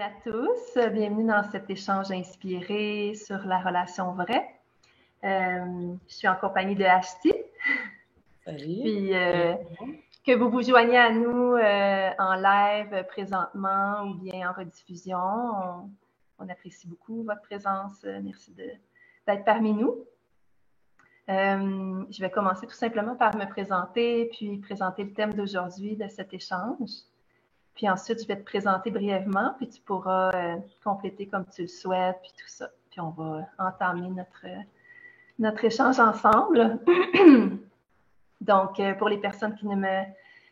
Bienvenue à tous, bienvenue dans cet échange inspiré sur la relation vraie. Je suis en compagnie de Ashti. Salut. Puis que vous vous joignez à nous en live présentement ou bien en rediffusion. On apprécie beaucoup votre présence. Merci d'être parmi nous. Je vais commencer tout simplement par me présenter, puis présenter le thème d'aujourd'hui de cet échange. Puis ensuite, je vais te présenter brièvement, puis tu pourras compléter comme tu le souhaites, puis tout ça. Puis on va entamer notre échange ensemble. Donc, pour les personnes qui ne me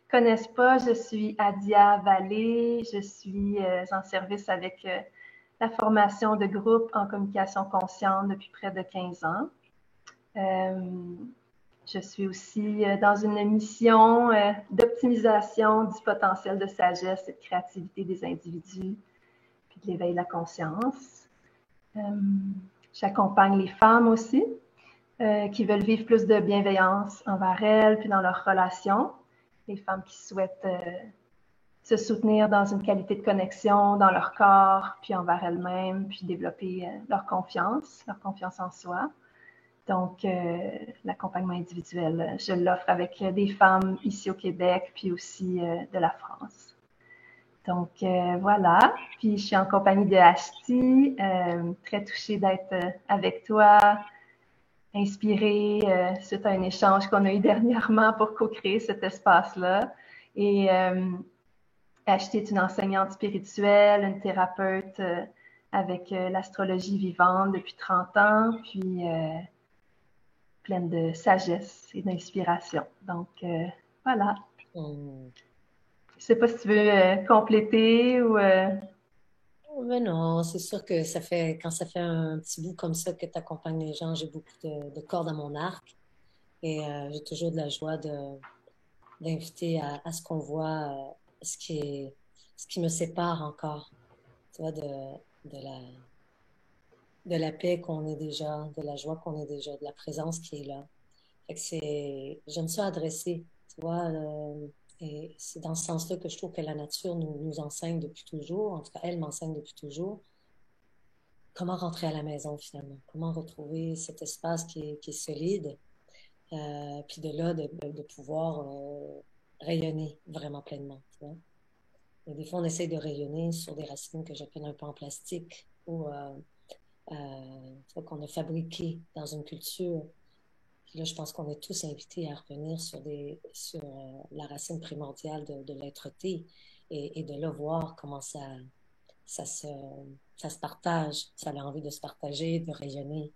connaissent pas, je suis Adia Vallée. Je suis en service avec la formation de groupe en communication consciente depuis près de 15 ans. Je suis aussi dans une mission d'optimisation du potentiel de sagesse et de créativité des individus, puis de l'éveil de la conscience. J'accompagne les femmes aussi qui veulent vivre plus de bienveillance envers elles, puis dans leurs relations. Les femmes qui souhaitent se soutenir dans une qualité de connexion dans leur corps, puis envers elles-mêmes, puis développer leur confiance en soi. Donc, l'accompagnement individuel, je l'offre avec des femmes ici au Québec, puis aussi de la France. Donc, voilà. Puis, je suis en compagnie de Ashti, très touchée d'être avec toi, inspirée suite à un échange qu'on a eu dernièrement pour co-créer cet espace-là. Et Ashti est une enseignante spirituelle, une thérapeute avec l'astrologie vivante depuis 30 ans, puis pleine de sagesse et d'inspiration. Donc, voilà. Je ne sais pas si tu veux compléter ou... Mais non, c'est sûr que quand ça fait un petit bout comme ça que tu accompagnes les gens, j'ai beaucoup de cordes à mon arc et j'ai toujours de la joie d'inviter à ce qu'on voit ce qui me sépare encore, tu vois, de la paix qu'on est déjà, de la joie qu'on est déjà, de la présence qui est là. Fait que j'aime ça adresser, tu vois, et c'est dans ce sens-là que je trouve que la nature nous enseigne depuis toujours, en tout cas, elle m'enseigne depuis toujours, comment rentrer à la maison finalement, comment retrouver cet espace qui est solide, puis de là, de pouvoir rayonner vraiment pleinement, tu vois. Et des fois, on essaye de rayonner sur des racines que j'appelle un peu en plastique ou qu'on a fabriquées dans une culture. Puis là, je pense qu'on est tous invités à revenir sur la racine primordiale de l'être-té et de là voir comment ça se partage, ça a envie de se partager, de rayonner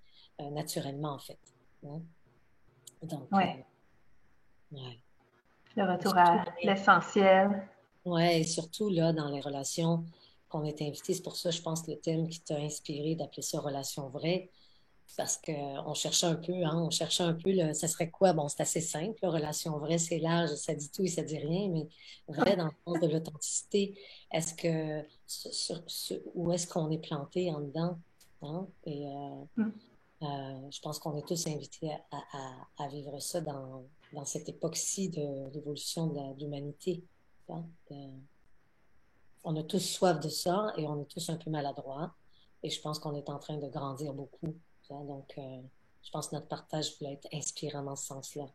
naturellement, en fait. Hein? Donc, ouais. Ouais. Le retour à l'essentiel. Ouais, et surtout, là, dans les relations qu'on est invité, c'est pour ça, je pense, le thème qui t'a inspiré d'appeler ça relation vraie, parce qu'on cherchait un peu, hein, ça serait quoi? Bon, c'est assez simple, là, relation vraie, c'est large, ça dit tout et ça dit rien, mais vrai dans le sens de l'authenticité, est-ce que, où est-ce qu'on est planté en dedans? Hein? Et je pense qu'on est tous invités à vivre ça dans cette époque-ci de l'évolution de l'humanité. Hein? On a tous soif de ça et on est tous un peu maladroits. Et je pense qu'on est en train de grandir beaucoup. Hein? Donc, je pense que notre partage voulait être inspirant dans ce sens-là.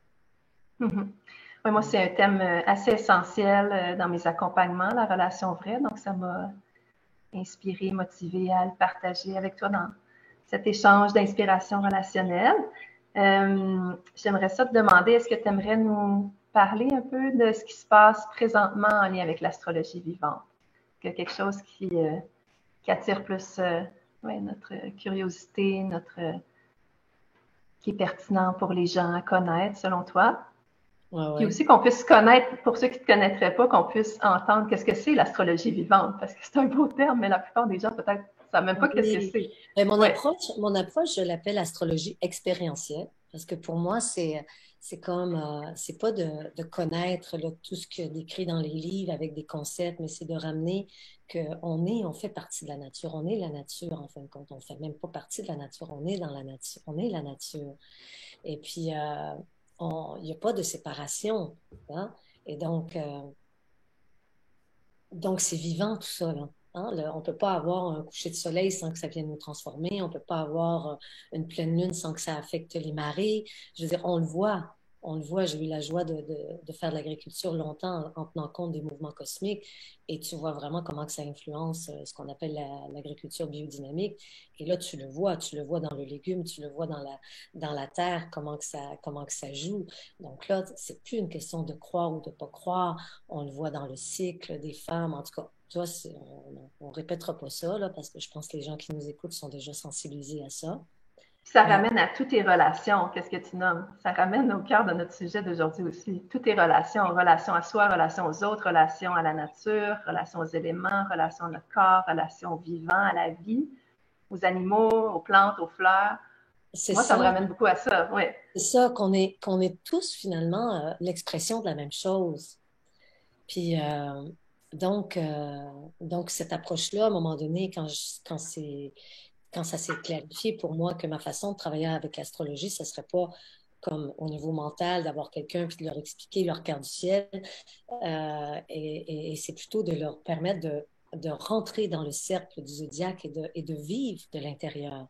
Ouais, moi, c'est un thème assez essentiel dans mes accompagnements, la relation vraie. Donc, ça m'a inspiré, motivé à le partager avec toi dans cet échange d'inspiration relationnelle. J'aimerais ça te demander, est-ce que tu aimerais nous parler un peu de ce qui se passe présentement en lien avec l'astrologie vivante? Est-ce qu'il y a quelque chose qui attire plus notre curiosité, qui est pertinent pour les gens à connaître, selon toi? Ouais, ouais. Puis aussi qu'on puisse connaître, pour ceux qui ne te connaîtraient pas, qu'on puisse entendre qu'est-ce que c'est l'astrologie vivante, parce que c'est un beau terme, mais la plupart des gens peut-être ne savent même pas qu'est-ce que c'est. Ben, mon approche, je l'appelle astrologie expérientielle, parce que pour moi, c'est comme, c'est pas de connaître là, tout ce qu'il y a décrit dans les livres avec des concepts, mais c'est de ramener on fait partie de la nature, on est la nature en fin de compte, on fait même pas partie de la nature, on est dans la nature, on est la nature. Et puis, il n'y a pas de séparation, hein? Et donc c'est vivant tout ça, là. Hein? On ne peut pas avoir un coucher de soleil sans que ça vienne nous transformer. On ne peut pas avoir une pleine lune sans que ça affecte les marées. Je veux dire, on le voit. On le voit. J'ai eu la joie de faire de l'agriculture longtemps en tenant compte des mouvements cosmiques. Et tu vois vraiment comment que ça influence ce qu'on appelle l'agriculture biodynamique. Et là, tu le vois. Tu le vois dans le légume, tu le vois dans la terre, comment que ça joue. Donc là, c'est plus une question de croire ou de ne pas croire. On le voit dans le cycle des femmes. En tout cas, toi, on ne répétera pas ça, là, parce que je pense que les gens qui nous écoutent sont déjà sensibilisés à ça. Ça Mais ramène à toutes tes relations, qu'est-ce que tu nommes. Ça ramène au cœur de notre sujet d'aujourd'hui aussi. Toutes tes relations, relations à soi, relations aux autres, relations à la nature, relations aux éléments, relations à notre corps, relations aux vivants, à la vie, aux animaux, aux plantes, aux fleurs. c'est Moi, ça me ça, ramène beaucoup à ça, oui. c'est ça qu'on est tous finalement l'expression de la même chose. Puis donc cette approche-là, à un moment donné, quand ça s'est clarifié pour moi que ma façon de travailler avec l'astrologie, ce serait pas comme au niveau mental, d'avoir quelqu'un puis de leur expliquer leur carte du ciel, et c'est plutôt de leur permettre de rentrer dans le cercle du zodiaque et de vivre de l'intérieur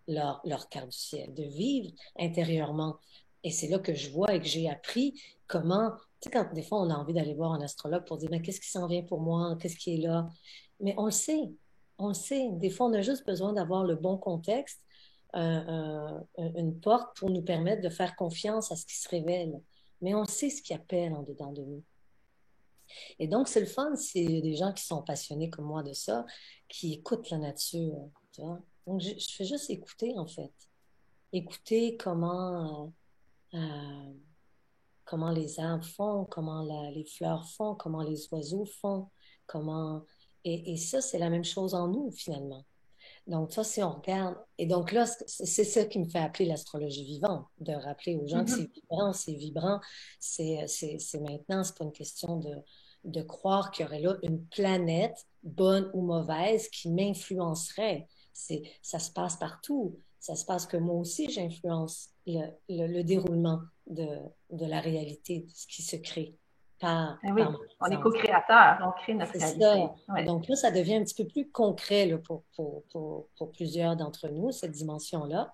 leur carte du ciel, de vivre intérieurement. Et c'est là que je vois et que j'ai appris comment, tu sais, quand des fois on a envie d'aller voir un astrologue pour dire, mais qu'est-ce qui s'en vient pour moi, qu'est-ce qui est là? Mais on le sait, on le sait. Des fois, on a juste besoin d'avoir le bon contexte, une porte pour nous permettre de faire confiance à ce qui se révèle. Mais on sait ce qui appelle en dedans de nous. Et donc, c'est le fun, c'est des gens qui sont passionnés comme moi de ça, qui écoutent la nature, tu vois. Donc, je fais juste écouter, en fait. Écouter comment les arbres font, comment les fleurs font, comment les oiseaux font, comment... Et ça, c'est la même chose en nous, finalement. Donc, ça, si on regarde... Et donc là, c'est ça qui me fait appeler l'astrologie vivante, de rappeler aux gens que Mhm. c'est vibrant, c'est maintenant, c'est pas une question de croire qu'il y aurait là une planète, bonne ou mauvaise, qui m'influencerait. Ça se passe partout. Ça se passe que moi aussi, j'influence le déroulement de la réalité, de ce qui se crée Eh oui, par ma on est présence. co-créateur, on crée notre C'est réalité. ça. Ouais. Donc là, ça devient un petit peu plus concret là, pour plusieurs d'entre nous, cette dimension-là.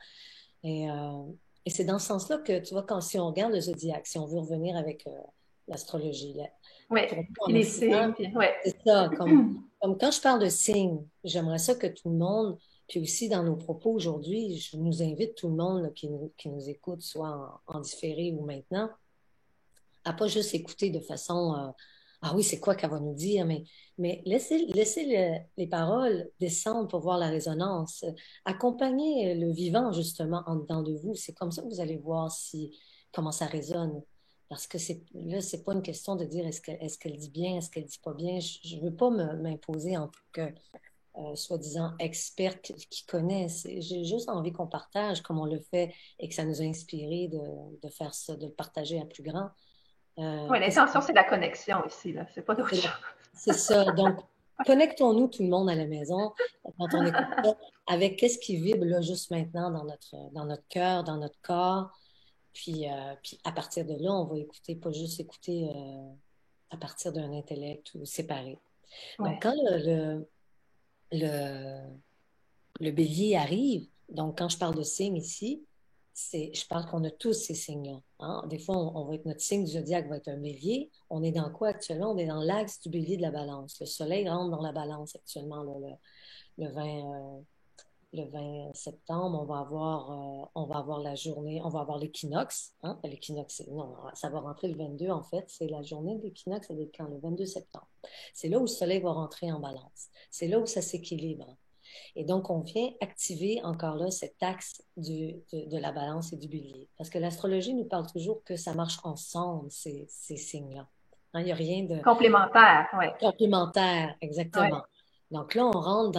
Et, euh, et c'est dans ce sens-là que, tu vois, si on regarde le zodiaque, si on veut revenir avec l'astrologie, Oui, pour nous, puis en les Occident, signes, puis ouais. c'est ça. Comme quand je parle de signes, j'aimerais ça que tout le monde, puis aussi dans nos propos aujourd'hui, je nous invite tout le monde là, qui nous écoute, soit en différé ou maintenant, à pas juste écouter de façon ah oui, c'est quoi qu'elle va nous dire, mais laissez les paroles descendre pour voir la résonance. Accompagnez le vivant justement en dedans de vous. C'est comme ça que vous allez voir comment ça résonne. Parce que là, c'est pas une question de dire est-ce qu'elle dit bien, est-ce qu'elle dit pas bien. Je veux pas m'imposer en tant que soi-disant experte qui connaît. J'ai juste envie qu'on partage comme on le fait et que ça nous a inspiré de faire ça, de le partager à plus grand. Oui, Qu'est-ce l'intention, c'est la connexion ici, là. C'est pas d'autre c'est chose. c'est ça. Donc, connectons-nous tout le monde à la maison quand on écoute ça avec qu'est-ce qui vibre là juste maintenant dans notre cœur, dans notre corps. Puis à partir de là, on va écouter, pas juste écouter à partir d'un intellect ou séparé. Donc, Ouais. quand le, le bélier arrive, donc quand je parle de signes ici, je parle qu'on a tous ces signes-là. Hein. Des fois, on va être, notre signe du zodiaque va être un bélier. On est dans quoi actuellement? On est dans l'axe du bélier de la balance. Le soleil rentre dans la balance actuellement, là, le 20, le 20 septembre. On va avoir la journée, on va avoir l'équinoxe. Hein. L'équinoxe, non, ça va rentrer le 22 en fait. C'est la journée de l'équinoxe, c'est quand? Le 22 septembre. C'est là où le soleil va rentrer en balance. C'est là où ça s'équilibre. Et donc, on vient activer encore là cet axe de la balance et du bélier. Parce que l'astrologie nous parle toujours que ça marche ensemble, ces signes-là. Hein, il n'y a rien de Complémentaire, oui. complémentaire, Ouais. exactement. Donc là, on rentre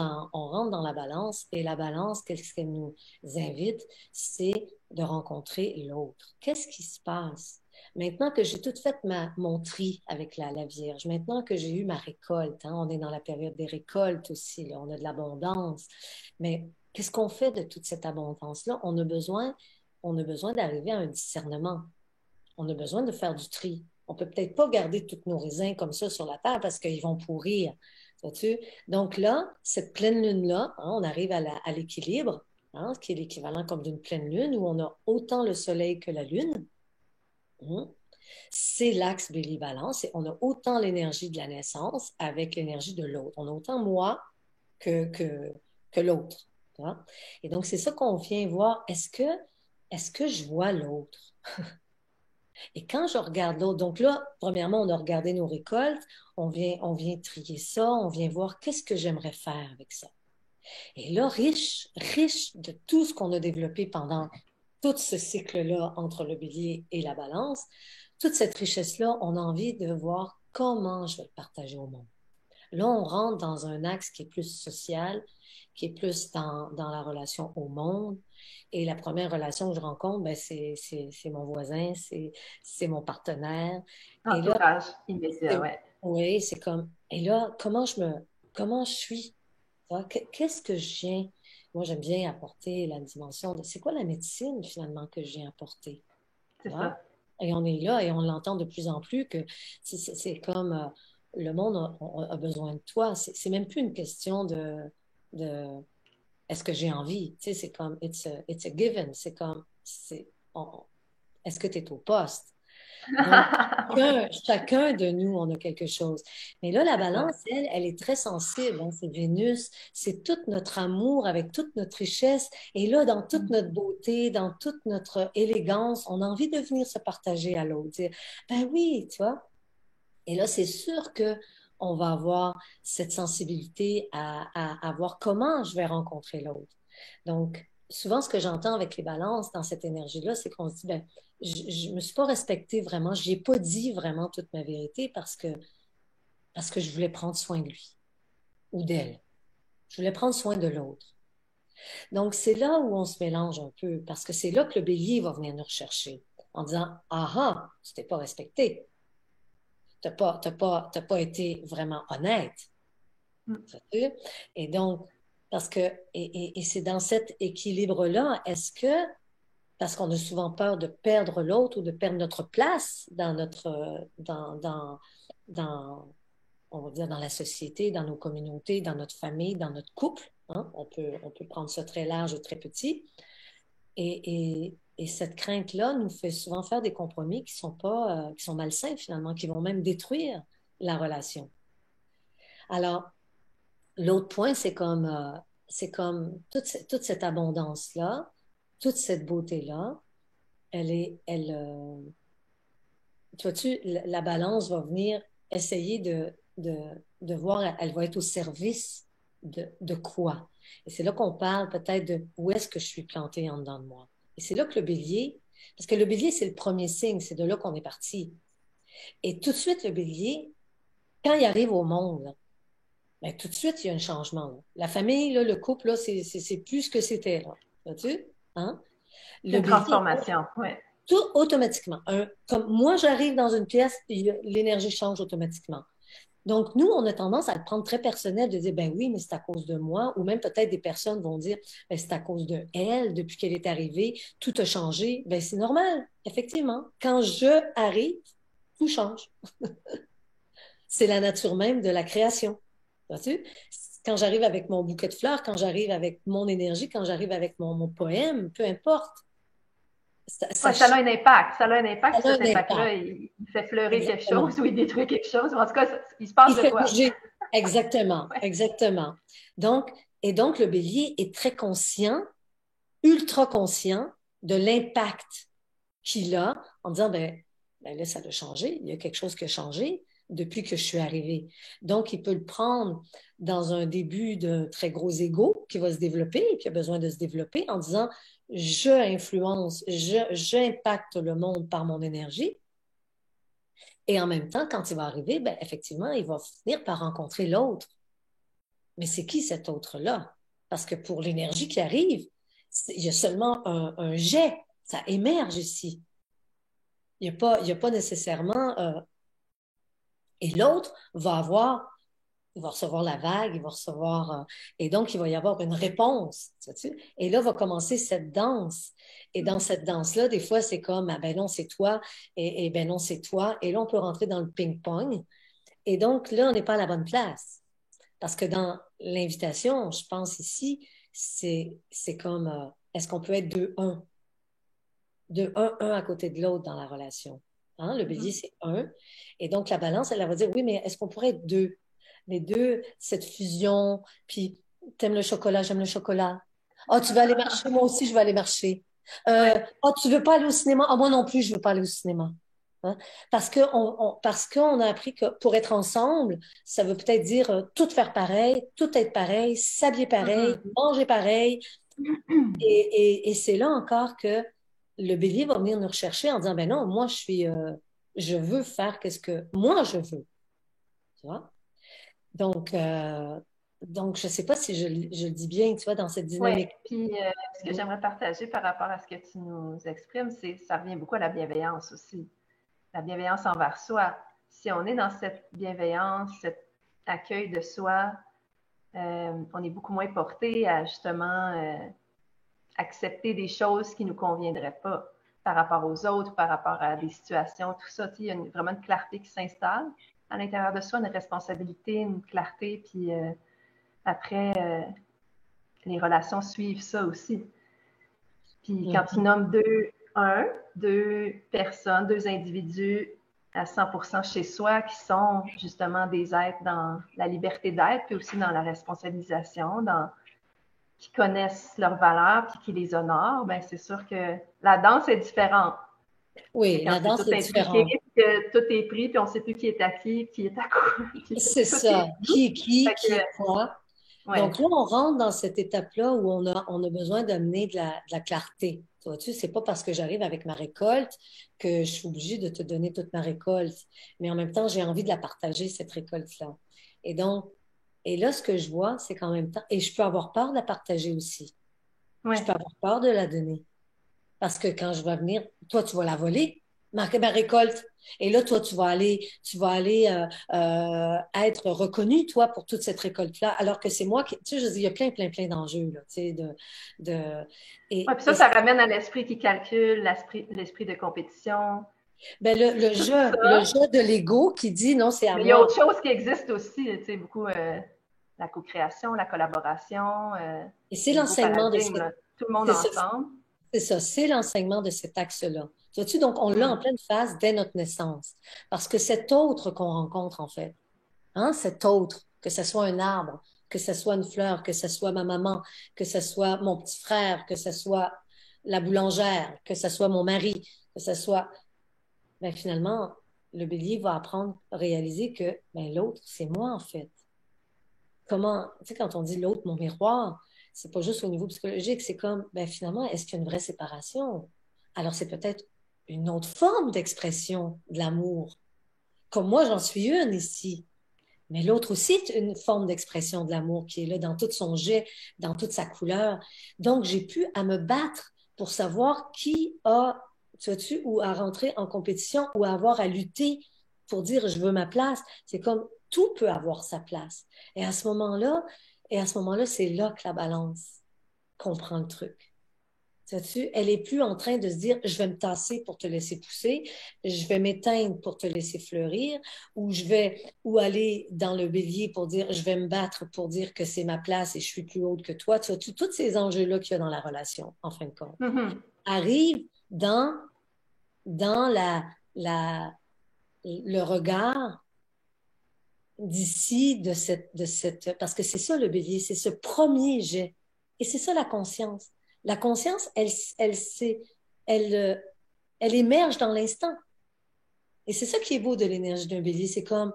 dans la balance et la balance, qu'est-ce qu'elle nous invite? C'est de rencontrer l'autre. Qu'est-ce qui se passe? Maintenant que j'ai tout fait mon tri avec la Vierge, maintenant que j'ai eu ma récolte, hein, on est dans la période des récoltes aussi, là, on a de l'abondance, mais qu'est-ce qu'on fait de toute cette abondance-là? On a besoin d'arriver à un discernement. On a besoin de faire du tri. On peut peut-être pas garder tous nos raisins comme ça sur la terre parce qu'ils vont pourrir. Vois-tu? Donc là, cette pleine lune-là, hein, on arrive à l'équilibre, hein, qui est l'équivalent comme d'une pleine lune, où on a autant le soleil que la lune. Hein. C'est l'axe Bélier-Balance et on a autant l'énergie de la naissance avec l'énergie de l'autre. On a autant moi que, que, que l'autre. Hein. Et donc, c'est ça qu'on vient voir. Est-ce que je vois l'autre? Et quand je regarde l'autre, donc là, premièrement, on a regardé nos récoltes, on vient trier ça, on vient voir qu'est-ce que j'aimerais faire avec ça. Et là, riche de tout ce qu'on a développé pendant tout ce cycle-là entre le bélier et la balance, toute cette richesse-là, on a envie de voir comment je vais le partager au monde. Là, on rentre dans un axe qui est plus social, qui est plus dans la relation au monde. Et la première relation que je rencontre, ben, c'est mon voisin, c'est mon partenaire. Et là, Entourage immédiat, ouais. oui, c'est comme, et là, comment je suis? Qu'est-ce que je viens? Moi, j'aime bien apporter la dimension de c'est quoi la médecine finalement que je viens apporter? Tu C'est vois? ça. Et on est là et on l'entend de plus en plus que c'est comme le monde a besoin de toi. C'est même plus une question de est-ce que j'ai envie? Tu sais, c'est comme it's a given. C'est comme est-ce que tu es au poste? Donc, Ouais, chacun de nous, on a quelque chose. Mais là, la c'est ça. balance, elle est très sensible. Hein, c'est Vénus, c'est tout notre amour avec toute notre richesse. Et là, dans toute Mm. notre beauté, dans toute notre élégance, on a envie de venir se partager à l'autre. Dire, ben oui, tu vois. Et là, c'est sûr que on va avoir cette sensibilité à voir comment je vais rencontrer l'autre. Donc, souvent, ce que j'entends avec les balances dans cette énergie-là, c'est qu'on se dit, ben, je ne me suis pas respectée vraiment, je n'ai pas dit vraiment toute ma vérité parce que je voulais prendre soin de lui ou d'elle. Je voulais prendre soin de l'autre. Donc, c'est là où on se mélange un peu, parce que c'est là que le bélier va venir nous rechercher en disant, ah ah, tu t'es pas respecté, t'as pas été vraiment honnête. Mm. Et donc, parce que, et c'est dans cet équilibre-là, est-ce que parce qu'on a souvent peur de perdre l'autre ou de perdre notre place dans dans, on va dire, dans la société, dans nos communautés, dans notre famille, dans notre couple. Hein? On peut prendre ça très large ou très petit. Et cette crainte-là nous fait souvent faire des compromis qui sont pas, qui sont malsains finalement, qui vont même détruire la relation. Alors, l'autre point, c'est comme toute cette abondance-là, toute cette beauté-là, tu vois-tu, la balance va venir essayer de voir, elle va être au service de quoi. Et c'est là qu'on parle peut-être de où est-ce que je suis plantée en dedans de moi. Et c'est là que le bélier, parce que le bélier, c'est le premier signe, c'est de là qu'on est parti. Et tout de suite, le bélier, quand il arrive au monde, là, ben, tout de suite, il y a un changement. Là. La famille, là, le couple, là, c'est plus ce que c'était. Là. Vois-tu? Hein? C'est Le une bélier, transformation, ouais. tout automatiquement. Comme moi, j'arrive dans une pièce, l'énergie change automatiquement. Donc, nous, on a tendance à le prendre très personnel, de dire, ben oui, mais c'est à cause de moi, ou même peut-être des personnes vont dire, ben c'est à cause de elle, depuis qu'elle est arrivée, tout a changé. Ben c'est normal, effectivement. Quand je arrive, tout change. C'est la nature même de la création. Vois-tu? Quand j'arrive avec mon bouquet de fleurs, quand j'arrive avec mon énergie, quand j'arrive avec mon poème, peu importe, Ouais, ça a un impact. Ça a un impact, puis ça a cet un impact. impact-là, il fait fleurir quelque Exactement. chose ou il détruit quelque chose. En tout cas, il se passe Il de fait quoi? bouger. Exactement, Ouais. exactement. Donc, et donc, le bélier est très conscient, ultra conscient de l'impact qu'il a en disant, ben là, ça a changé, il y a quelque chose qui a changé depuis que je suis arrivée. Donc, il peut le prendre dans un début d'un très gros ego qui va se développer et qui a besoin de se développer en disant, je influence, j'impacte le monde par mon énergie. Et en même temps, quand il va arriver, ben, effectivement, il va finir par rencontrer l'autre. Mais c'est qui cet autre-là? Parce que pour l'énergie qui arrive, il y a seulement un jet, ça émerge ici. Il y a pas nécessairement... et l'autre il va recevoir la vague, il va recevoir... et donc, il va y avoir une réponse. Sais-tu? Et là, va commencer cette danse. Et dans cette danse-là, des fois, c'est comme, ah ben non, c'est toi, et ben non, c'est toi. Et là, on peut rentrer dans le ping-pong. Et donc, là, on n'est pas à la bonne place. Parce que dans l'invitation, je pense ici, c'est comme, est-ce qu'on peut être de un à côté de l'autre dans la relation? Hein? Le bélier, c'est un. Et donc, la balance, elle va dire, oui, mais est-ce qu'on pourrait être deux? Les deux, cette fusion, puis t'aimes le chocolat, j'aime le chocolat. Oh, tu veux aller marcher, moi aussi, je veux aller marcher. Ouais. Oh, tu veux pas aller au cinéma? Oh, moi non plus, je veux pas aller au cinéma. Hein? Parce qu'on a appris que pour être ensemble, ça veut peut-être dire tout faire pareil, tout être pareil, s'habiller pareil, Mhm. manger pareil. Et c'est là encore que le bélier va venir nous rechercher en disant, ben non, moi, je veux faire qu'est-ce que moi je veux. Tu vois? Donc, euh, donc, je sais pas si je le dis bien, tu vois, dans cette Oui, dynamique. puis ce que j'aimerais partager par rapport à ce que tu nous exprimes, c'est ça revient beaucoup à la bienveillance aussi. La bienveillance envers soi. Si on est dans cette bienveillance, cet accueil de soi, on est beaucoup moins porté à justement accepter des choses qui ne nous conviendraient pas par rapport aux autres, par rapport à des situations, tout ça. Il y a vraiment une clarté qui s'installe à l'intérieur de soi, une responsabilité, une clarté, puis après, les relations suivent ça aussi. Puis quand tu Mhm. nommes deux personnes, deux individus à 100% chez soi qui sont justement des êtres dans la liberté d'être, puis aussi dans la responsabilisation, qui connaissent leurs valeurs, puis qui les honorent, ben c'est sûr que la danse est différente. Mais Oui, quand la c'est danse tout est impliqué, différente. que tout est pris, puis on ne sait plus qui est à qui est à quoi, puis C'est tout est ça. flou. Fait Qui est que, quoi? ouais. Donc là, on rentre dans cette étape-là où on a besoin d'amener de la clarté. Tu vois-tu, c'est pas parce que j'arrive avec ma récolte que je suis obligée de te donner toute ma récolte. Mais en même temps, j'ai envie de la partager, cette récolte-là. Et donc, et là, ce que je vois, c'est qu'en même temps, et je peux avoir peur de la partager aussi. Je Ouais. peux avoir peur de la donner. Parce que quand je vais venir, toi, tu vas la voler, ma récolte. Et là, toi, tu vas aller être reconnu, toi, pour toute cette récolte-là, alors que c'est moi qui, tu sais, je dis, il y a plein, plein, plein d'enjeux, là, tu sais, de, Ouais, et, puis et ça ramène à l'esprit qui calcule, l'esprit de compétition, ben, le tout jeu, le ça. jeu de l'ego qui dit, non, c'est à Mais il y a moi. autre chose qui existe aussi, tu sais, beaucoup la co-création, la collaboration, Et c'est le nouveau l'enseignement de paradigme, cette, là. Tout le monde c'est ça, ensemble. c'est ça, c'est l'enseignement de cet axe-là. Vois-tu, donc, on l'a en Mhm. pleine phase dès notre naissance. Parce que cet autre qu'on rencontre, en fait, hein, cet autre, que ce soit un arbre, que ce soit une fleur, que ce soit ma maman, que ce soit mon petit frère, que ce soit la boulangère, que ce soit mon mari, que ce soit, ben finalement, le bélier va apprendre à réaliser que ben, l'autre, c'est moi en fait. Comment, tu sais, quand on dit l'autre, mon miroir, c'est pas juste au niveau psychologique, c'est comme, ben finalement, est-ce qu'il y a une vraie séparation? Alors c'est peut-être une autre forme d'expression de l'amour. Comme moi, j'en suis une ici. Mais l'autre aussi est une forme d'expression de l'amour qui est là dans tout son jet, dans toute sa couleur. Donc, j'ai pu à me battre pour savoir qui a, tu vois-tu, ou à rentrer en compétition ou à avoir à lutter pour dire je veux ma place. C'est comme tout peut avoir sa place. Et à ce moment-là, c'est là que la balance comprend le truc. Sais-tu, elle est plus en train de se dire, je vais me tasser pour te laisser pousser, je vais m'éteindre pour te laisser fleurir, ou aller dans le bélier pour dire, je vais me battre pour dire que c'est ma place et je suis plus haute que toi. Tu vois, tous ces enjeux-là qu'il y a dans la relation, en fin de compte, Mhm. arrivent dans le regard d'ici, parce que c'est ça le bélier, c'est ce premier jet. Et c'est ça la conscience. La conscience, elle, euh, elle émerge dans l'instant. Et c'est ça qui est beau de l'énergie d'un bélier. C'est comme,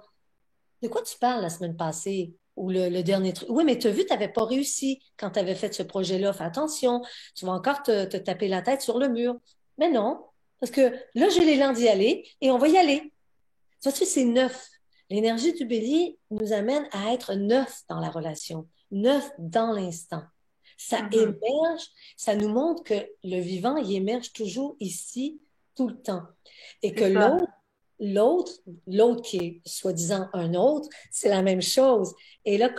de quoi tu parles la semaine passée? Ou le dernier truc. Oui, mais tu as vu, tu n'avais pas réussi quand tu avais fait ce projet-là. Fais attention, tu vas encore te taper la tête sur le mur. Mais non, parce que là, j'ai l'élan d'y aller et on va y aller. Ça, tu sais, c'est neuf. L'énergie du bélier nous amène à être neuf dans la relation, neuf dans l'instant. Ça Mhm. émerge, ça nous montre que le vivant, il émerge toujours ici, tout le temps. Et C'est que ça. l'autre, l'autre qui est soi-disant un autre, c'est la même chose. Et là,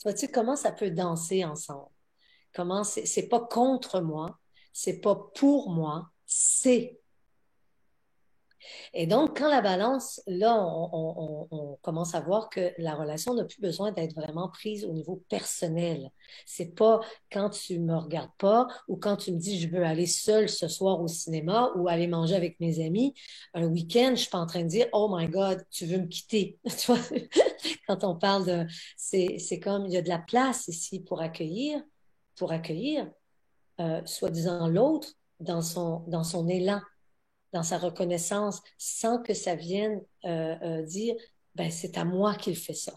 vois-tu, comment ça peut danser ensemble? Comment c'est pas contre moi, c'est pas pour moi, c'est Et donc, quand la balance, là, on commence à voir que la relation n'a plus besoin d'être vraiment prise au niveau personnel. C'est pas quand tu me regardes pas ou quand tu me dis je veux aller seule ce soir au cinéma ou aller manger avec mes amis un week-end, je suis pas en train de dire oh my God, tu veux me quitter. Tu vois, quand on parle de, c'est comme il y a de la place ici pour accueillir, soi-disant l'autre dans son élan, dans sa reconnaissance, sans que ça vienne dire, ben, c'est à moi qu'il fait ça.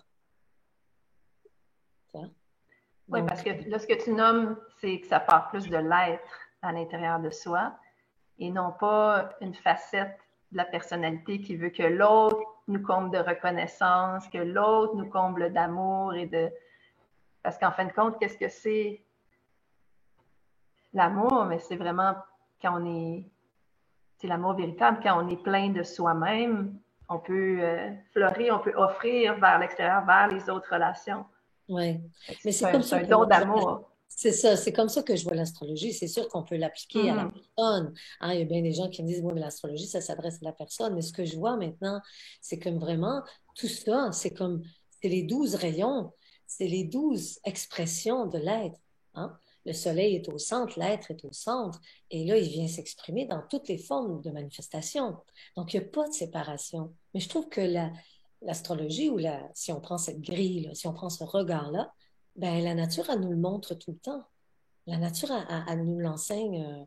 Oui, Donc, parce que là, ce que tu nommes, c'est que ça part plus de l'être à l'intérieur de soi et non pas une facette de la personnalité qui veut que l'autre nous comble de reconnaissance, que l'autre nous comble d'amour et de... Parce qu'en fin de compte, qu'est-ce que c'est l'amour? Mais c'est vraiment quand on est... C'est l'amour véritable, quand on est plein de soi-même, on peut fleurir, on peut offrir vers l'extérieur, vers les autres relations. ouais. Mais C'est c'est comme ça un que don moi, je vois d'amour. c'est ça, c'est comme ça que je vois l'astrologie. C'est sûr qu'on peut l'appliquer à la Mm-hmm. personne. Hein, il y a bien des gens qui me disent, oui, mais l'astrologie, ça s'adresse à la personne. Mais ce que je vois maintenant, c'est comme vraiment tout ça, c'est les 12 rayons, c'est les 12 expressions de l'être. Hein. Le soleil est au centre, l'être est au centre. Et là, il vient s'exprimer dans toutes les formes de manifestation. Donc, il n'y a pas de séparation. Mais je trouve que l'astrologie, si on prend cette grille-là, si on prend ce regard-là, ben, la nature, elle nous le montre tout le temps. La nature, elle nous l'enseigne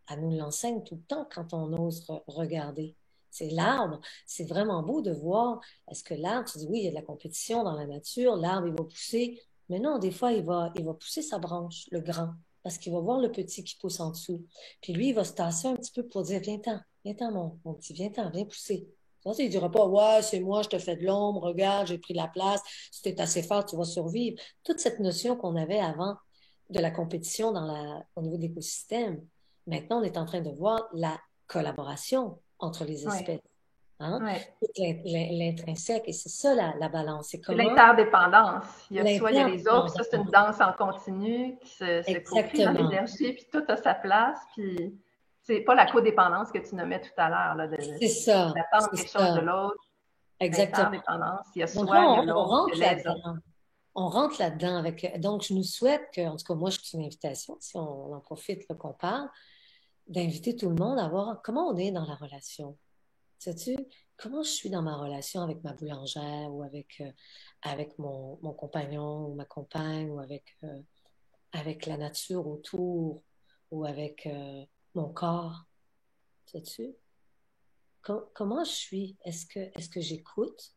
tout le temps quand on ose regarder. C'est l'arbre. C'est vraiment beau de voir. Est-ce que l'arbre, tu dis oui, il y a de la compétition dans la nature. L'arbre, il va pousser. Mais non, des fois, il va pousser sa branche, le grand, parce qu'il va voir le petit qui pousse en dessous. Puis lui, il va se tasser un petit peu pour dire, viens-t'en, mon petit, viens-t'en, viens pousser. Ça, il ne dira pas, ouais, c'est moi, je te fais de l'ombre, regarde, j'ai pris la place, si tu es assez fort, tu vas survivre. Toute cette notion qu'on avait avant de la compétition au niveau de l'écosystème, maintenant, on est en train de voir la collaboration entre les Oui, espèces. Hein? oui. L'intrinsèque, et c'est ça la balance. C'est C'est comment l'interdépendance. Il y a soi, il y a les autres, puis ça, c'est une l'interdépendance. danse en continu qui se co-crée dans Exactement. l'énergie, puis tout a sa place, puis c'est pas la codépendance que tu nommais tout à l'heure, là, C'est ça. d'attendre C'est quelque chose de ça. l'autre, Exactement. l'interdépendance. Il y a Donc là, soi, il y a on l'autre, il rentre y a les autres. là-dedans. On rentre là-dedans avec. Donc, je nous souhaite que, en tout cas, moi, je suis une invitation, si on en profite, là, qu'on parle, d'inviter tout le monde à voir comment on est dans la relation. Sais-tu, comment je suis dans ma relation avec ma boulangère ou avec mon compagnon ou ma compagne ou avec la nature autour ou avec mon corps? Sais-tu, comment je suis? Est-ce que j'écoute?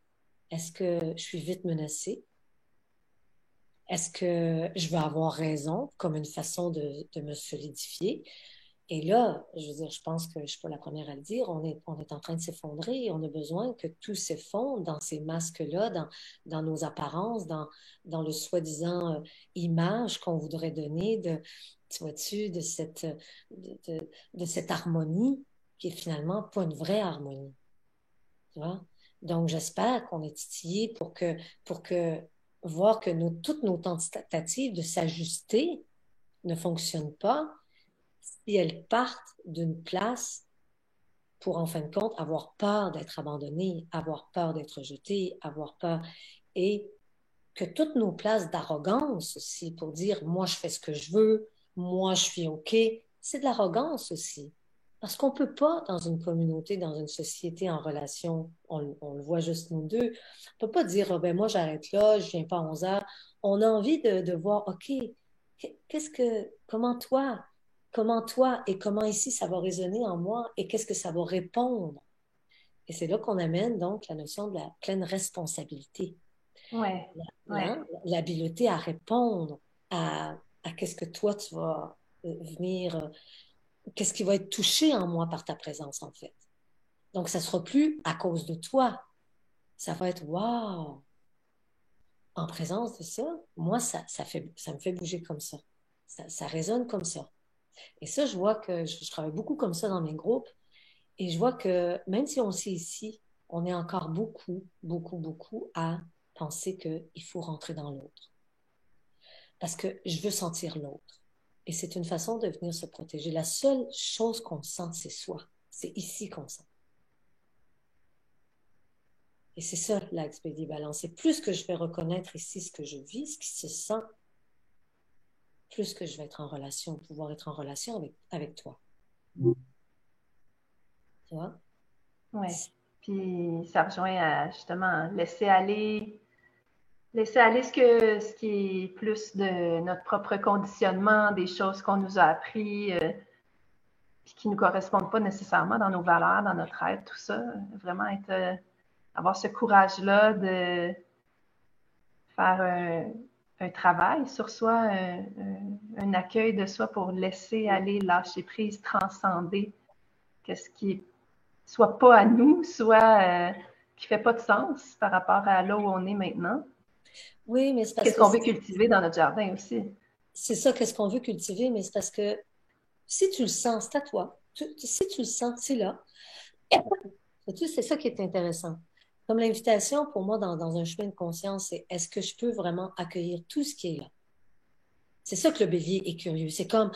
Est-ce que je suis vite menacée? Est-ce que je veux avoir raison comme une façon de me solidifier? Et là, je veux dire, je pense que je ne suis pas la première à le dire, on est en train de s'effondrer et on a besoin que tout s'effondre dans ces masques-là, dans nos apparences, dans le soi-disant image qu'on voudrait donner tu vois-tu, de cette harmonie qui est finalement pas une vraie harmonie. Tu vois? Donc, j'espère qu'on est titillé pour que voir que toutes nos tentatives de s'ajuster ne fonctionnent pas si elles partent d'une place pour, en fin de compte, avoir peur d'être abandonné, avoir peur d'être rejeté, avoir peur. Et que toutes nos places d'arrogance aussi, pour dire, moi, je fais ce que je veux, moi, je suis OK, c'est de l'arrogance aussi. Parce qu'on ne peut pas, dans une communauté, dans une société en relation, on le voit juste nous deux, on ne peut pas dire, oh, ben, moi, j'arrête là, je ne viens pas à 11 heures. On a envie de voir, OK, comment toi et comment ici ça va résonner en moi et qu'est-ce que ça va répondre. Et c'est là qu'on amène donc la notion de la pleine responsabilité, Oui, oui. l'habileté à répondre à qu'est-ce que toi tu vas venir, qu'est-ce qui va être touché en moi par ta présence en fait. Donc ça sera plus à cause de toi, ça va être waouh, en présence de ça, moi ça me fait bouger comme ça résonne comme ça. Et ça, je vois que je travaille beaucoup comme ça dans mes groupes et je vois que même si on sait ici, on est encore beaucoup, beaucoup, beaucoup à penser qu'il faut rentrer dans l'autre. Parce que je veux sentir l'autre. Et c'est une façon de venir se protéger. La seule chose qu'on sent, c'est soi. C'est ici qu'on sent. Et c'est ça, l'expédie balance. Et plus que je vais reconnaître ici ce que je vis, ce qui se sent, plus que je vais être en relation, pouvoir être en relation avec toi. Tu vois? Oui. Puis ça rejoint à justement laisser aller ce qui est plus de notre propre conditionnement, des choses qu'on nous a appris, puis qui ne nous correspondent pas nécessairement dans nos valeurs, dans notre être, tout ça. Vraiment avoir ce courage-là de faire un travail sur soi, un accueil de soi pour laisser aller, lâcher prise, transcender qu'est-ce qui est soit pas à nous, soit qui fait pas de sens par rapport à là où on est maintenant. Oui, mais c'est parce Qu'est-ce que qu'on veut cultiver dans notre jardin aussi. c'est ça qu'est-ce qu'on veut cultiver, mais c'est parce que si tu le sens, c'est à toi. Si tu le sens, c'est là. C'est ça qui est intéressant. Comme l'invitation, pour moi, dans un chemin de conscience, c'est est-ce que je peux vraiment accueillir tout ce qui est là? C'est ça que le bélier est curieux. C'est comme,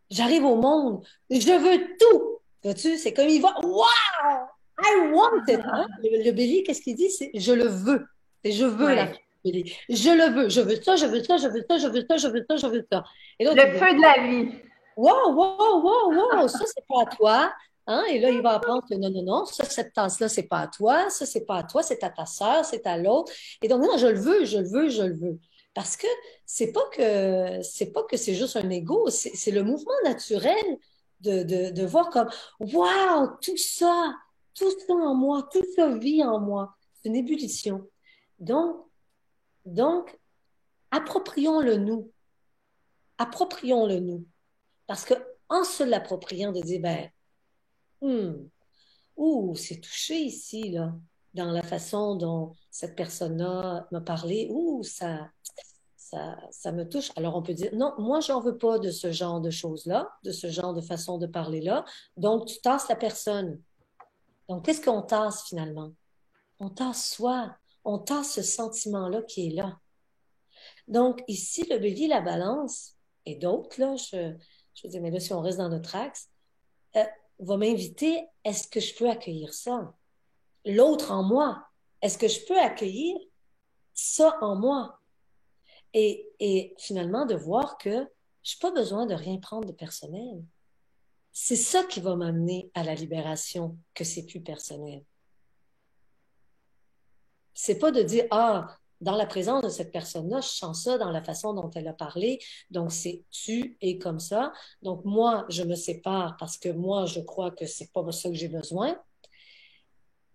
j'arrive au monde, je veux tout. Vois-tu? C'est comme il va, wow! I want it. Hein? Le bélier, qu'est-ce qu'il dit? C'est je le veux. C'est je veux la Ouais. bélier. Je le veux. Je veux ça, je veux ça, je veux ça, je veux ça, je veux ça, je veux ça. Et l'autre, il Le dit, feu de la vie. wow, wow, wow, wow, ça, c'est pas à toi. Hein? Et là, il va apprendre que non, non, non, ça, cette tasse-là, c'est pas à toi, ça, c'est pas à toi, c'est à ta sœur, c'est à l'autre. Et donc, non, je le veux, je le veux, je le veux. Parce que c'est pas que c'est juste un ego, c'est le mouvement naturel de voir comme, wow, tout ça en moi, tout ça vit en moi. C'est une ébullition. Donc, donc, approprions-le nous. Approprions-le nous. Parce que en se l'appropriant, de dire, ben, c'est touché ici, là, dans la façon dont cette personne-là m'a parlé, ça me touche. Alors on peut dire, non, moi, j'en veux pas de ce genre de choses-là, de ce genre de façon de parler-là. Donc, tu tasses la personne. Donc, qu'est-ce qu'on tasse finalement? On tasse soi, on tasse ce sentiment-là qui est là. Donc, ici, le bélier, la balance, et d'autres, là, je veux dire, mais là, si on reste dans notre axe, euh, va m'inviter, est-ce que je peux accueillir ça? L'autre en moi, est-ce que je peux accueillir ça en moi? Et finalement, de voir que je n'ai pas besoin de rien prendre de personnel. C'est ça qui va m'amener à la libération, que c'est plus personnel. C'est pas de dire, dans la présence de cette personne-là, je sens ça dans la façon dont elle a parlé, donc c'est tu es comme ça. Donc moi, je me sépare parce que moi, je crois que c'est pas ça que j'ai besoin.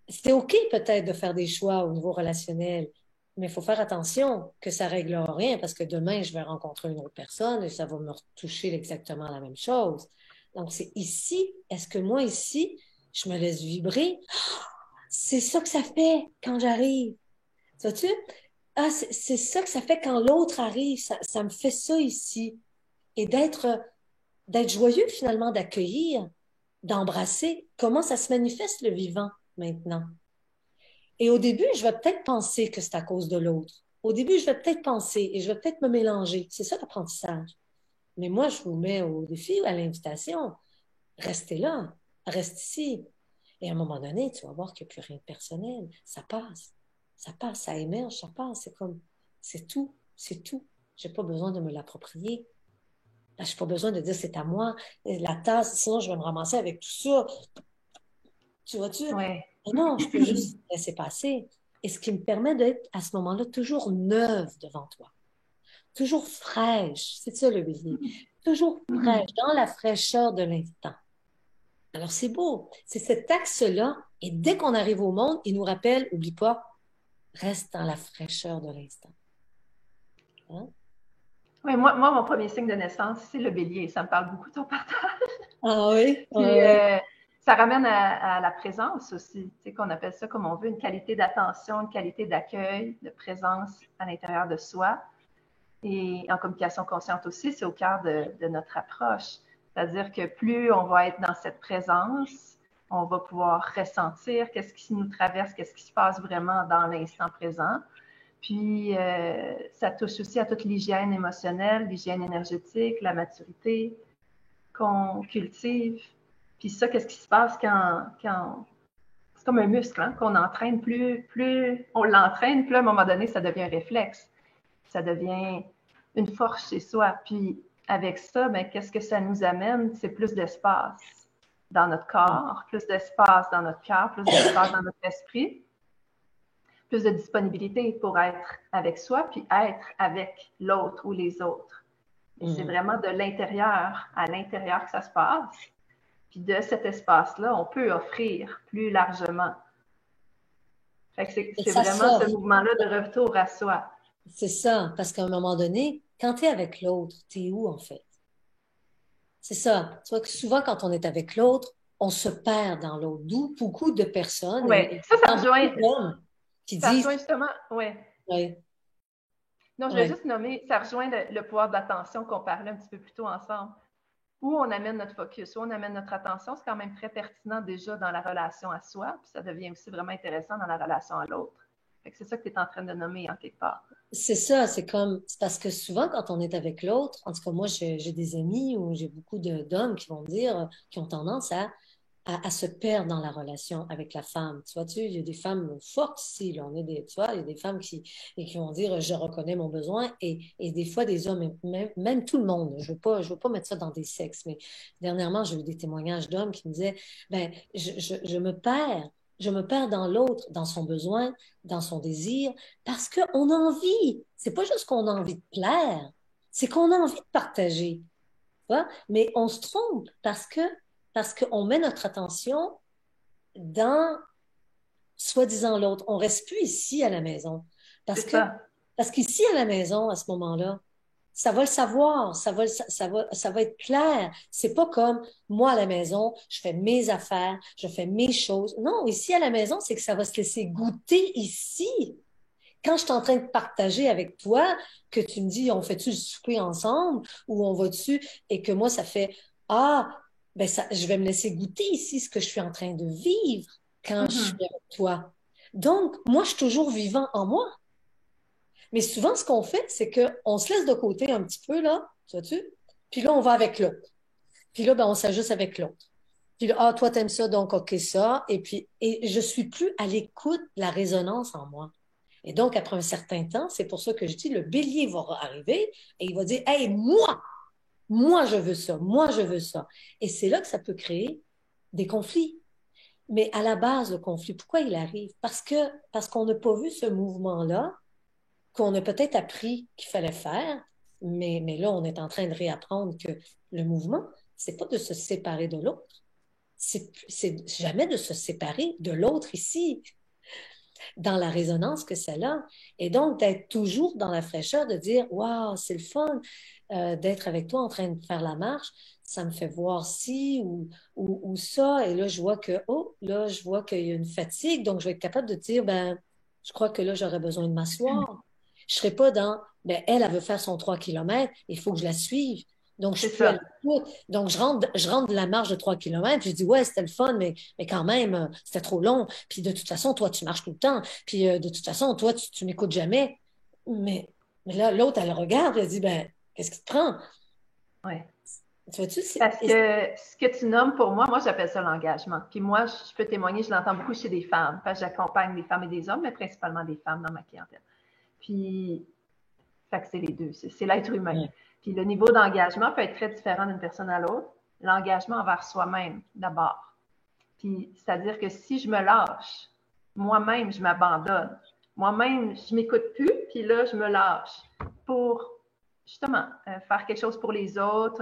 C'est OK peut-être de faire des choix au niveau relationnel, mais il faut faire attention que ça ne règle rien parce que demain, je vais rencontrer une autre personne et ça va me toucher exactement la même chose. Donc, c'est ici, est-ce que moi, ici, je me laisse vibrer? C'est ça que ça fait quand j'arrive. Vois-tu? C'est ça que ça fait quand l'autre arrive. Ça me fait ça ici. Et d'être joyeux finalement, d'accueillir, d'embrasser. Comment ça se manifeste le vivant maintenant? Et au début, je vais peut-être penser que c'est à cause de l'autre. Au début, je vais peut-être penser et je vais peut-être me mélanger. C'est ça l'apprentissage. Mais moi, je vous mets au défi, à l'invitation. Restez là, reste ici. Et à un moment donné, tu vas voir qu'il n'y a plus rien de personnel. Ça passe. Ça passe, ça émerge, ça passe. C'est comme, c'est tout, c'est tout. J'ai pas besoin de me l'approprier. Je n'ai pas besoin de dire c'est à moi, la tasse, sinon je vais me ramasser avec tout ça. Tu vois-tu? Ouais. Non, je peux juste laisser passer. Et ce qui me permet d'être à ce moment-là toujours neuve devant toi, toujours fraîche. C'est ça le bélier. Toujours fraîche, dans la fraîcheur de l'instant. Alors c'est beau. C'est cet axe-là. Et dès qu'on arrive au monde, il nous rappelle, oublie pas, reste dans la fraîcheur de l'instant. Hein? Ouais, moi, mon premier signe de naissance, c'est le bélier. Ça me parle beaucoup, ton partage. Ah oui? Ah Puis, oui. ça ramène à la présence aussi, tu sais, qu'on appelle ça comme on veut, une qualité d'attention, une qualité d'accueil, de présence à l'intérieur de soi. Et en communication consciente aussi, c'est au cœur de notre approche. C'est-à-dire que plus on va être dans cette présence, on va pouvoir ressentir qu'est-ce qui nous traverse, qu'est-ce qui se passe vraiment dans l'instant présent. Puis, ça touche aussi à toute l'hygiène émotionnelle, l'hygiène énergétique, la maturité qu'on cultive. Puis ça, qu'est-ce qui se passe quand comme un muscle hein, qu'on entraîne. Plus on l'entraîne, plus à un moment donné, ça devient un réflexe. Ça devient une force chez soi. Puis avec ça, ben, qu'est-ce que ça nous amène? C'est plus d'espace dans notre corps, plus d'espace dans notre cœur, plus d'espace dans notre esprit, plus de disponibilité pour être avec soi, puis être avec l'autre ou les autres. Et c'est vraiment de l'intérieur à l'intérieur que ça se passe. Puis de cet espace-là, on peut offrir plus largement. Fait que c'est vraiment ce mouvement-là de retour à soi. C'est ça, parce qu'à un moment donné, quand tu es avec l'autre, tu es où en fait? C'est ça. Tu vois que souvent, quand on est avec l'autre, on se perd dans l'autre. D'où beaucoup de personnes et ça rejoint, qui disent... rejoint justement, ouais. Non, je vais juste nommer, ça rejoint le pouvoir de l'attention qu'on parlait un petit peu plus tôt ensemble. Où on amène notre focus, où on amène notre attention, c'est quand même très pertinent déjà dans la relation à soi, puis ça devient aussi vraiment intéressant dans la relation à l'autre. C'est ça que tu es en train de nommer en quelque part. C'est ça, c'est parce que souvent quand on est avec l'autre, en tout cas moi j'ai des amis ou j'ai beaucoup d'hommes qui vont me dire, qui ont tendance à se perdre dans la relation avec la femme. Tu vois, il y a des femmes fortes ici, là, tu vois, il y a des femmes qui vont dire, je reconnais mon besoin, et des fois des hommes, même tout le monde, je veux pas mettre ça dans des sexes, mais dernièrement, j'ai eu des témoignages d'hommes qui me disaient, ben, je me perds dans l'autre, dans son besoin, dans son désir, parce qu'on a envie. C'est pas juste qu'on a envie de plaire, c'est qu'on a envie de partager. Tu vois? Mais on se trompe parce qu'on met notre attention dans soi-disant l'autre. On reste plus ici à la maison. Parce qu'ici à la maison, à ce moment-là, ça va le savoir, ça va être clair. C'est pas comme moi à la maison, je fais mes affaires, je fais mes choses. Non, ici à la maison, c'est que ça va se laisser goûter ici. Quand je suis en train de partager avec toi, que tu me dis, on fait-tu le souper ensemble ou on va-tu, et que moi, ça fait, ah, ben ça, je vais me laisser goûter ici ce que je suis en train de vivre quand je suis avec toi. Donc, moi, je suis toujours vivant en moi. Mais souvent, ce qu'on fait, c'est qu'on se laisse de côté un petit peu, là, tu vois-tu? Puis là, on va avec l'autre. Puis là, ben, on s'ajuste avec l'autre. Puis là, ah, toi, t'aimes ça, donc OK, ça. Et je suis plus à l'écoute de la résonance en moi. Et donc, après un certain temps, c'est pour ça que je dis, le bélier va arriver et il va dire, hey, moi, je veux ça, moi, je veux ça. Et c'est là que ça peut créer des conflits. Mais à la base, le conflit, pourquoi il arrive? Parce qu'on n'a pas vu ce mouvement-là, qu'on a peut-être appris qu'il fallait faire, mais là, on est en train de réapprendre que le mouvement, c'est pas de se séparer de l'autre. C'est jamais de se séparer de l'autre ici, dans la résonance que ça a. Et donc, d'être toujours dans la fraîcheur, de dire, waouh, c'est le fun d'être avec toi en train de faire la marche, ça me fait voir ci ou ça. Et là, je vois là, je vois qu'il y a une fatigue. Donc, je vais être capable de dire, ben, je crois que là, j'aurais besoin de m'asseoir. Je ne serai pas dans, ben, elle veut faire son 3 kilomètres, il faut que je la suive. Donc, je suis plus à l'écoute. Donc, je rentre de la marche de 3 kilomètres, je dis, ouais, c'était le fun, mais quand même, c'était trop long. Puis de toute façon, toi, tu marches tout le temps. Puis de toute façon, toi, tu m'écoutes jamais. Mais là, l'autre, elle regarde, elle dit, ben, qu'est-ce qui te prend? Oui. Tu vois-tu, parce que ce que tu nommes pour moi j'appelle ça l'engagement. Puis moi, je peux témoigner, je l'entends beaucoup chez des femmes, parce que j'accompagne des femmes et des hommes, mais principalement des femmes dans ma clientèle. Puis, fait que c'est les deux, c'est l'être humain. Oui. Puis le niveau d'engagement peut être très différent d'une personne à l'autre. L'engagement envers soi-même, d'abord. Puis, c'est-à-dire que si je me lâche, moi-même, je m'abandonne. Moi-même, je m'écoute plus, puis là, je me lâche pour, justement, faire quelque chose pour les autres.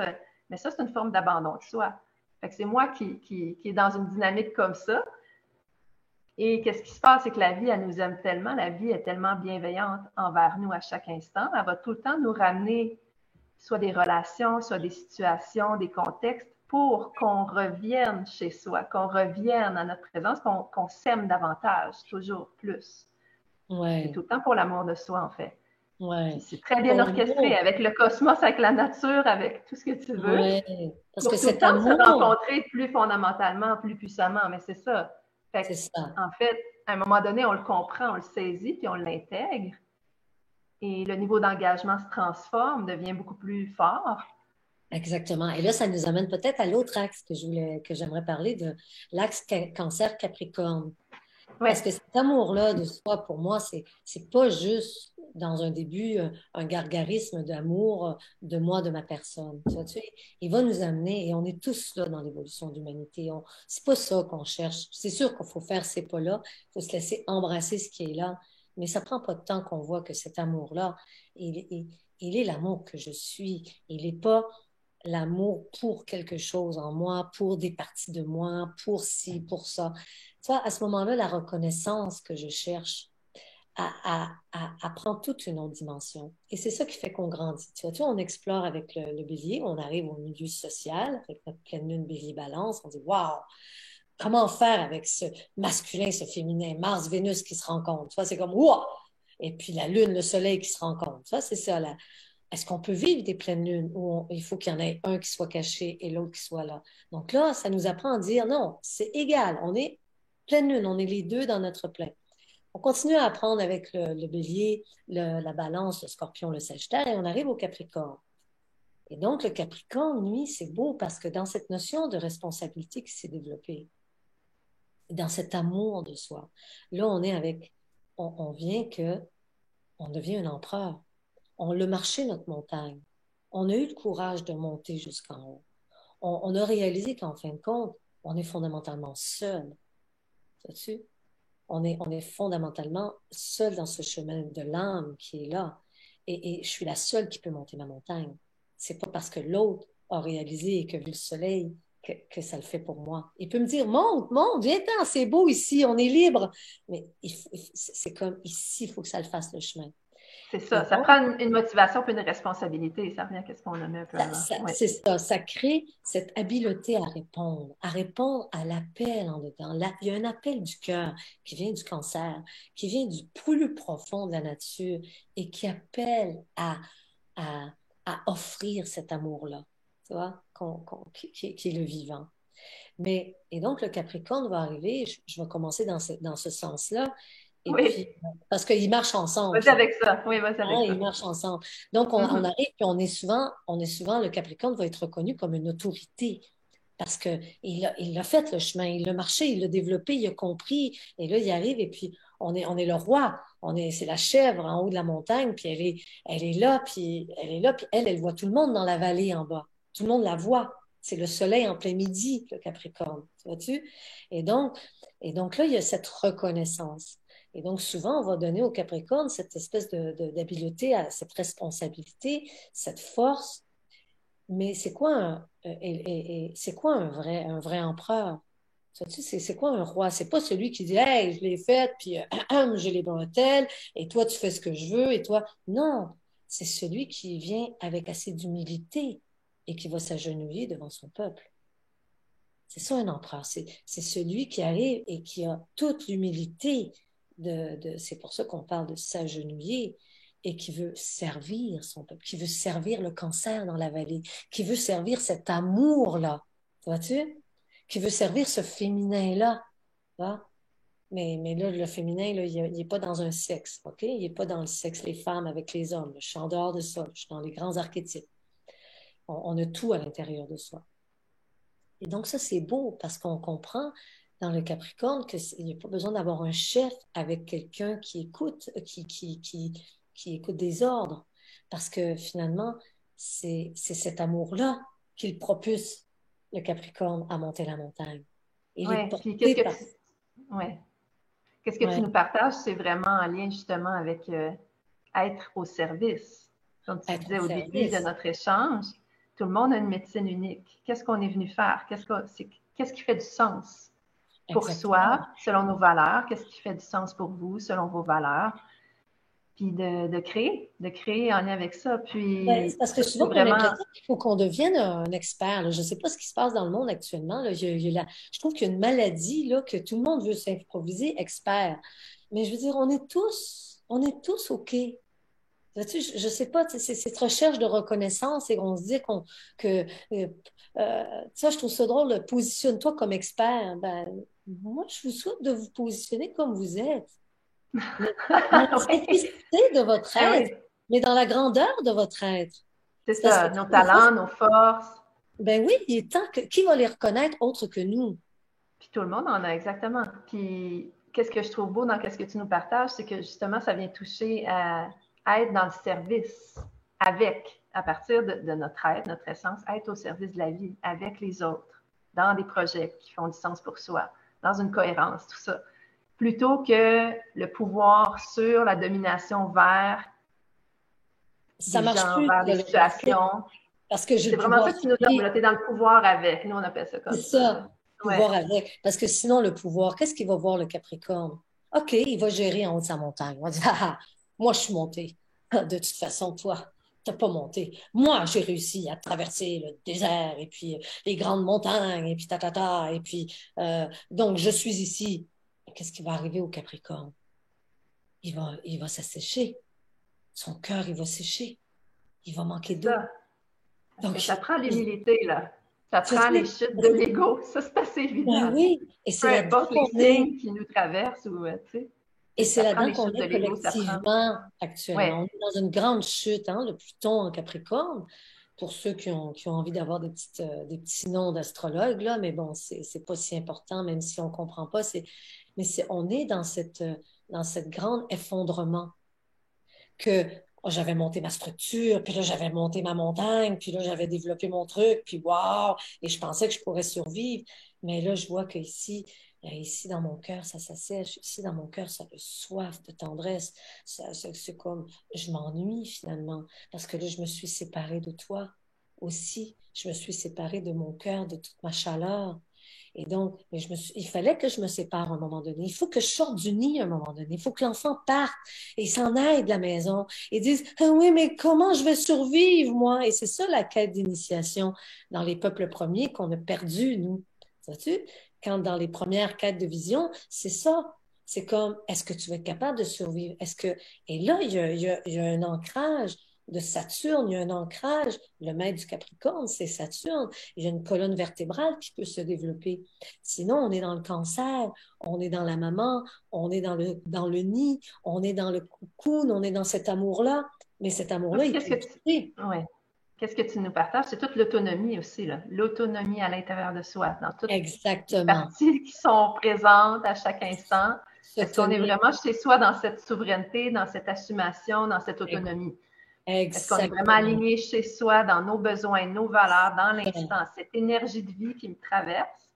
Mais ça, c'est une forme d'abandon de soi. Fait que c'est moi qui est dans une dynamique comme ça. Et qu'est-ce qui se passe, c'est que la vie, elle nous aime tellement, la vie est tellement bienveillante envers nous à chaque instant. Elle va tout le temps nous ramener soit des relations, soit des situations, des contextes, pour qu'on revienne chez soi, qu'on revienne à notre présence, qu'on s'aime davantage, toujours plus. Ouais. C'est tout le temps pour l'amour de soi, en fait. Ouais. C'est très bien orchestré avec le cosmos, avec la nature, avec tout ce que tu veux. Ouais. Parce pour que tout le temps se rencontrer plus fondamentalement, plus puissamment. Mais c'est ça. C'est ça. En fait, à un moment donné, on le comprend, on le saisit, puis on l'intègre. Et le niveau d'engagement se transforme, devient beaucoup plus fort. Exactement. Et là, ça nous amène peut-être à l'autre axe que j'aimerais parler, de l'axe cancer-capricorne. Parce que Ouais. cet amour-là de soi, pour moi, c'est pas juste dans un début un gargarisme d'amour de moi, de ma personne. Tu vois, il va nous amener, et on est tous là dans l'évolution de l'humanité. C'est pas ça qu'on cherche. C'est sûr qu'il faut faire ces pas-là, il faut se laisser embrasser ce qui est là, mais ça prend pas de temps qu'on voit que cet amour-là, il est l'amour que je suis. Il n'est pas l'amour pour quelque chose en moi, pour des parties de moi, pour ci, pour ça. Tu vois, à ce moment-là, la reconnaissance que je cherche prend toute une autre dimension. Et c'est ça qui fait qu'on grandit. Tu vois, on explore avec le bélier, on arrive au milieu social, avec notre pleine lune bélier-balance, on dit, waouh, comment faire avec ce masculin, ce féminin, Mars, Vénus qui se rencontrent? Tu vois, c'est comme, waouh! Et puis la lune, le soleil qui se rencontrent. Tu vois, c'est ça, là. Est-ce qu'on peut vivre des pleines lunes où il faut qu'il y en ait un qui soit caché et l'autre qui soit là? Donc là, ça nous apprend à dire non, c'est égal. On est pleine lune, on est les deux dans notre plein. On continue à apprendre avec le bélier, la balance, le scorpion, le sagittaire et on arrive au capricorne. Et donc, le capricorne, lui, c'est beau parce que dans cette notion de responsabilité qui s'est développée, dans cet amour de soi, là, on est avec, on vient que, on devient un empereur. On l'a marché, notre montagne. On a eu le courage de monter jusqu'en haut. On a réalisé qu'en fin de compte, on est fondamentalement seul. Sais-tu? On est fondamentalement seul dans ce chemin de l'âme qui est là. Et je suis la seule qui peut monter ma montagne. C'est pas parce que l'autre a réalisé et que vu le soleil que ça le fait pour moi. Il peut me dire, monte, monte, viens-t'en, c'est beau ici, on est libre. Mais c'est comme ici, il faut que ça le fasse le chemin. C'est ça. Et Ça donc, prend une motivation puis une responsabilité. Ça revient à ce qu'on a mis un peu avant. Ouais. c'est ça, ça crée cette habileté à répondre à l'appel en dedans. Là, il y a un appel du cœur qui vient du cancer, qui vient du plus profond de la nature et qui appelle à, à offrir cet amour-là, tu vois, qui est le vivant. Mais, et donc, le Capricorne va arriver, je vais commencer dans ce sens-là, et puis, Oui. parce qu'ils marchent ensemble, Vas-y finalement. avec ça. Oui, vas-y Hein, avec ça. ils marchent ensemble. Donc, on Mhm. arrive, puis on est souvent, le Capricorne va être reconnu comme une autorité parce il a fait le chemin, il a marché, il l'a développé, il a compris, et là, il arrive, et puis on est le roi, c'est la chèvre en haut de la montagne, puis elle est là, puis elle est là, puis elle voit tout le monde dans la vallée en bas. Tout le monde la voit. C'est le soleil en plein midi, le Capricorne, vois-tu? Et donc, et donc là, il y a cette reconnaissance. Et donc, souvent, on va donner au Capricorne cette espèce d'habileté, cette responsabilité, cette force. Mais c'est quoi c'est quoi un vrai empereur? Sais-tu, c'est quoi un roi? C'est pas celui qui dit, hey, je l'ai fait, puis j'ai les bretelles, et toi, tu fais ce que je veux, et toi. Non, c'est celui qui vient avec assez d'humilité et qui va s'agenouiller devant son peuple. C'est ça un empereur. C'est celui qui arrive et qui a toute l'humilité c'est pour ça qu'on parle de s'agenouiller et qui veut servir son peuple, qui veut servir le cancer dans la vallée, qui veut servir cet amour-là. Vois-tu? Qui veut servir ce féminin-là. Tu vois? Mais là, le féminin, là, il n'est pas dans un sexe, OK? Il n'est pas dans le sexe, les femmes avec les hommes. Je suis en dehors de ça. Je suis dans les grands archétypes. On a tout à l'intérieur de soi. Et donc, ça, c'est beau parce qu'on comprend dans le Capricorne qu'il n'y a pas besoin d'avoir un chef avec quelqu'un qui écoute, qui écoute des ordres. Parce que finalement, c'est cet amour-là qui le propulse, le Capricorne, à monter la montagne. Il est Oui. Puis porté par... ouais. Qu'est-ce que tu Ouais, nous partages, c'est vraiment en lien justement avec être au service. Comme tu être au disais au début de service. notre échange, tout le monde a une médecine unique. Qu'est-ce qu'on est venu faire? Qu'est-ce qui fait du sens pour soi, Exactement. selon nos valeurs? Qu'est-ce qui fait du sens pour vous, selon vos valeurs? Puis de créer en lien avec ça. Ben, Puis c'est parce que ça, c'est souvent, j'ai vraiment, l'impression qu'il faut qu'on devienne un expert, là. Je ne sais pas ce qui se passe dans le monde actuellement, là. Je trouve qu'il y a une maladie là, que tout le monde veut s'improviser expert. Mais je veux dire, on est tous OK. Vois-tu, je sais pas, c'est cette recherche de reconnaissance et on se dit que, ça, je trouve ça drôle, positionne-toi comme expert. Ben, moi, je vous souhaite de vous positionner comme vous êtes, mais dans la oui, simplicité de votre ah être, oui, mais dans la grandeur de votre être. c'est C'est parce que ça, nos des fois, talents, nos forces. ben oui, il est temps que qui va les reconnaître autre que nous? Puis tout le monde en a exactement. Puis qu'est-ce que je trouve beau dans ce que tu nous partages, c'est que justement, ça vient toucher à être dans le service à partir de notre être, notre essence, être au service de la vie avec les autres, dans des projets qui font du sens pour soi, dans une cohérence, tout ça. Plutôt que le pouvoir sur la domination vers Ça des marche gens, plus vers des situations. parce que j'ai C'est le vraiment pouvoir ça que tu nous sur lui. as. Tu es dans le pouvoir avec. Nous, on appelle ça C'est comme ça. ça, Ouais. pouvoir avec. Parce que sinon, le pouvoir, qu'est-ce qu'il va voir le Capricorne? OK, il va gérer en haut de sa montagne. Il va dire, ah, ah, moi, je suis monté. De toute façon, toi, tu n'as pas monté. Moi, j'ai réussi à traverser le désert et puis les grandes montagnes et puis ta. Et puis, donc, je suis ici. Et qu'est-ce qui va arriver au Capricorne? Il va s'assécher. Son cœur, il va sécher. Il va manquer C'est d'eau. ça. Parce que Donc, ça prend l'humilité, là. Ça c'est prend ça. les chutes de l'ego. Ça, c'est assez Ben évident. oui, et Peu c'est là-dedans importe les qu'on est. signes qui nous traversent, ou, tu sais, Et c'est ça prend là-dedans les qu'on chutes de est l'ego, ça prend. collectivement Ouais. actuellement. On est dans une grande chute, hein, le Pluton en Capricorne, pour ceux qui ont envie d'avoir des petits noms d'astrologues, là, mais bon, c'est pas si important, même si on comprend pas. On est dans cette grande effondrement que j'avais monté ma structure, puis là, j'avais monté ma montagne, puis là, j'avais développé mon truc, puis waouh, et je pensais que je pourrais survivre. Mais là, je vois ici, dans mon cœur, ça s'assèche. Ici, dans mon cœur, ça a soif de tendresse. C'est comme, je m'ennuie finalement, parce que là, je me suis séparée de toi aussi. Je me suis séparée de mon cœur, de toute ma chaleur. Et donc, il fallait que je me sépare à un moment donné. Il faut que je sorte du nid à un moment donné. Il faut que l'enfant parte et s'en aille de la maison et dise, ah oui, mais comment je vais survivre, moi? Et c'est ça la quête d'initiation dans les peuples premiers qu'on a perdu, nous. Sais-tu? Quand dans les premières quêtes de vision, c'est ça. C'est comme, est-ce que tu vas être capable de survivre? Et là, il y a un ancrage de Saturne, il y a un ancrage. Le maître du Capricorne, c'est Saturne. Il y a une colonne vertébrale qui peut se développer. Sinon, on est dans le cancer, on est dans la maman, on est dans le nid, on est dans le cocoon, on est dans cet amour-là. Mais cet amour-là, il peut quitter. Ouais. Qu'est-ce que tu nous partages? C'est toute l'autonomie aussi, là. L'autonomie à l'intérieur de soi, dans toutes les Exactement. parties qui sont présentes à chaque instant. Se Est-ce qu'on est tenir. vraiment chez soi dans cette souveraineté, dans cette assumation, dans cette autonomie? Est-ce qu'on est vraiment Exactement. aligné chez soi dans nos besoins, nos valeurs, dans l'instant, cette énergie de vie qui me traverse?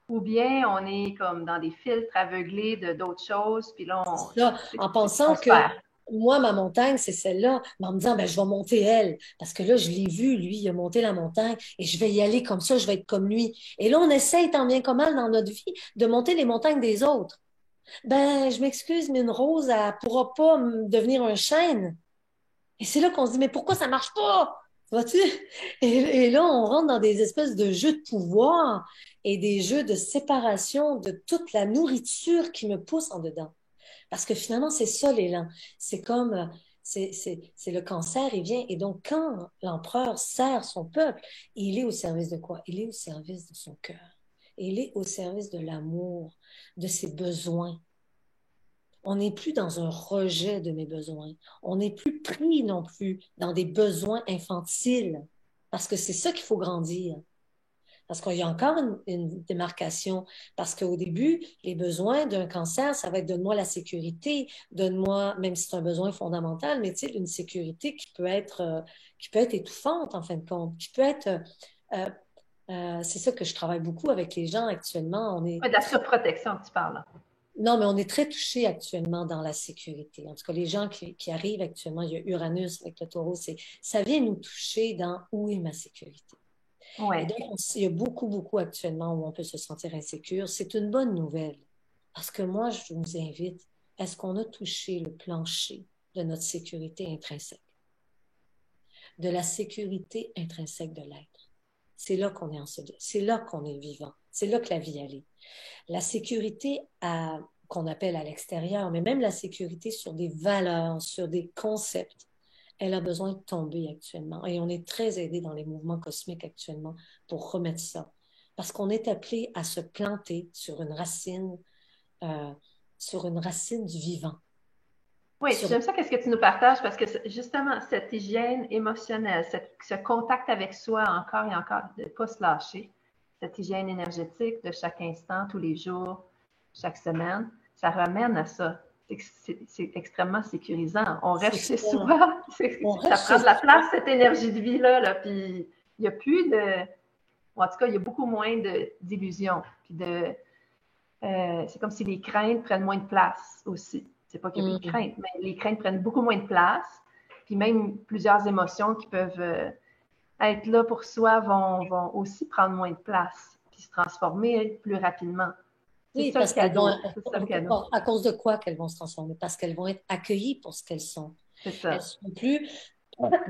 Ou bien on est comme dans des filtres aveuglés de d'autres choses, puis là, Ça, en pensant on se que perd. moi, ma montagne, c'est celle-là, mais en me disant, ben, je vais monter elle, parce que là, je l'ai vu, lui, il a monté la montagne, et je vais y aller comme ça, je vais être comme lui. Et là, on essaye tant bien que mal dans notre vie de monter les montagnes des autres. Ben, je m'excuse, mais une rose, elle ne pourra pas devenir un chêne. Et c'est là qu'on se dit, mais pourquoi ça marche pas? Vois-tu? Et là, on rentre dans des espèces de jeux de pouvoir et des jeux de séparation de toute la nourriture qui me pousse en dedans. Parce que finalement, c'est ça l'élan. C'est comme, c'est le cancer, il vient. Et donc, quand l'empereur sert son peuple, il est au service de quoi? Il est au service de son cœur. Il est au service de l'amour, de ses besoins. On n'est plus dans un rejet de mes besoins. On n'est plus pris non plus dans des besoins infantiles. Parce que c'est ça qu'il faut grandir. Parce qu'il y a encore une démarcation. Parce qu'au début, les besoins d'un cancer, ça va être donne-moi la sécurité, donne-moi, même si c'est un besoin fondamental, mais tu sais, une sécurité qui peut être étouffante en fin de compte, qui peut être. Euh, c'est ça que je travaille beaucoup avec les gens actuellement. On est Ouais, de la surprotection que tu parles, là. Non, mais on est très touché actuellement dans la sécurité. En tout cas, les gens qui arrivent actuellement, il y a Uranus avec le taureau, ça vient nous toucher dans où est ma sécurité. Et Ouais. donc, il y a beaucoup actuellement où on peut se sentir insécure. C'est une bonne nouvelle. Parce que moi, je vous invite, est-ce qu'on a touché le plancher de notre sécurité intrinsèque? De la sécurité intrinsèque de l'être. C'est là qu'on est c'est là qu'on est vivant. C'est là que la vie elle est. La sécurité qu'on appelle à l'extérieur, mais même la sécurité sur des valeurs, sur des concepts, elle a besoin de tomber actuellement. Et on est très aidé dans les mouvements cosmiques actuellement pour remettre ça. Parce qu'on est appelé à se planter euh, sur une racine du vivant. Oui, Sur... j'aime ça qu'est-ce que tu nous partages parce que justement, cette hygiène émotionnelle, ce contact avec soi encore et encore, de ne pas se lâcher, cette hygiène énergétique de chaque instant, tous les jours, chaque semaine, ça ramène à ça. C'est extrêmement sécurisant. On reste chez ça. soi. Ça prend de la place, cette énergie de vie-là. Là, puis il n'y a plus de... En tout cas, il y a beaucoup moins d'illusions. Puis c'est comme si les craintes prennent moins de place aussi. C'est pas qu'il n'y a plus de craintes, mais les craintes prennent beaucoup moins de place. Puis même plusieurs émotions qui peuvent être là pour soi vont aussi prendre moins de place, puis se transformer plus rapidement. Oui, parce qu'elles vont, à cause de quoi qu'elles vont se transformer? Parce qu'elles vont être accueillies pour ce qu'elles sont. C'est ça. Elles ne sont plus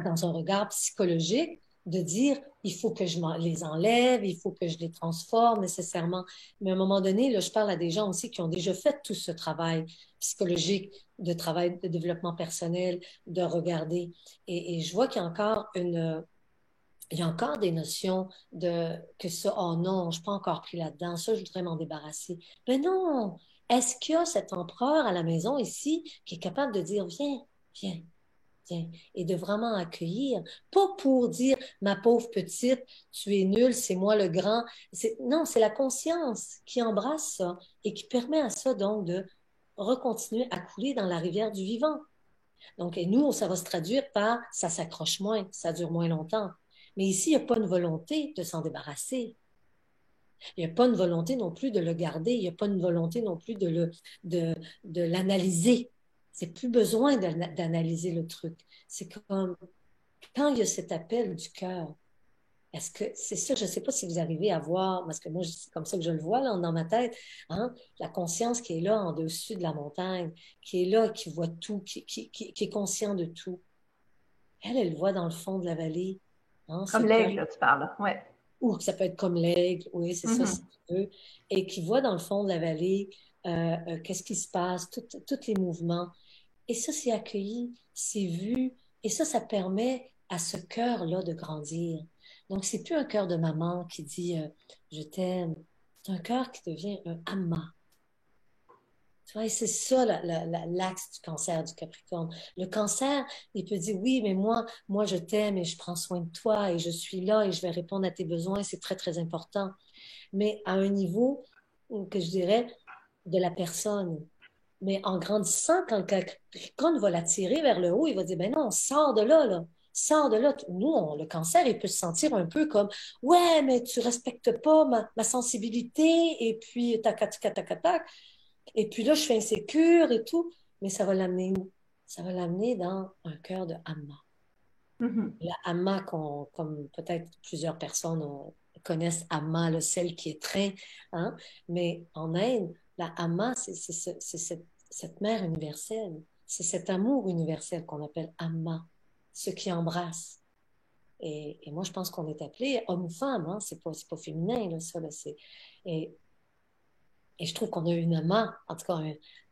dans un regard psychologique de dire il faut que je les enlève, il faut que je les transforme nécessairement. Mais à un moment donné, là, je parle à des gens aussi qui ont déjà fait tout ce travail psychologique, de travail de développement personnel, de regarder. Et je vois qu'il y a encore il y a encore des notions de que ça, oh non, je n'ai pas encore pris là-dedans, ça, je voudrais m'en débarrasser. Mais non, est-ce qu'il y a cet empereur à la maison ici qui est capable de dire, viens, viens, viens, et de vraiment accueillir, pas pour dire, ma pauvre petite, tu es nulle, c'est moi le grand. Non, c'est la conscience qui embrasse ça et qui permet à ça, donc, de recontinuer à couler dans la rivière du vivant. Donc, et nous, ça va se traduire par, ça s'accroche moins, ça dure moins longtemps. Mais ici, il n'y a pas une volonté de s'en débarrasser. Il n'y a pas une volonté non plus de le garder. Il n'y a pas une volonté non plus de l'analyser. C'est plus besoin d'analyser le truc. C'est comme quand il y a cet appel du cœur. Est-ce que c'est ça? Je ne sais pas si vous arrivez à voir, parce que moi, c'est comme ça que je le vois là, dans ma tête, hein? La conscience qui est là en dessus de la montagne, qui est là, qui voit tout, qui est conscient de tout. Elle voit dans le fond de la vallée. Hein, comme l'aigle, là, tu parles. Ouais. Ou ça peut être comme l'aigle, oui, c'est ça, si tu veux. Et qui voit dans le fond de la vallée qu'est-ce qui se passe, tous les mouvements. Et ça, c'est accueilli, c'est vu. Et ça permet à ce cœur-là de grandir. Donc, c'est plus un cœur de maman qui dit je t'aime. C'est un cœur qui devient un amma. Tu vois, c'est ça l'axe du cancer du Capricorne. Le cancer, il peut dire oui, mais moi je t'aime et je prends soin de toi et je suis là et je vais répondre à tes besoins, c'est très, très important. Mais à un niveau que je dirais de la personne. Mais en grandissant, quand le Capricorne va l'attirer vers le haut, il va dire ben non, sors de là, là. Sors de là. Nous, le cancer, il peut se sentir un peu comme ouais, mais tu respectes pas ma sensibilité et puis tac, tac, tac, tac, tac. Et puis là, je suis insécure et tout. Mais ça va l'amener où? Ça va l'amener dans un cœur de Amma. La Amma, comme peut-être plusieurs personnes connaissent Amma, là, celle qui est très... Hein? Mais en Inde, la Amma, c'est cette mère universelle. C'est cet amour universel qu'on appelle Amma, ce qui embrasse. Et moi, je pense qu'on est appelé homme ou femme. Hein? C'est pas féminin, là, ça. Là, et je trouve qu'on a une Amma, en tout cas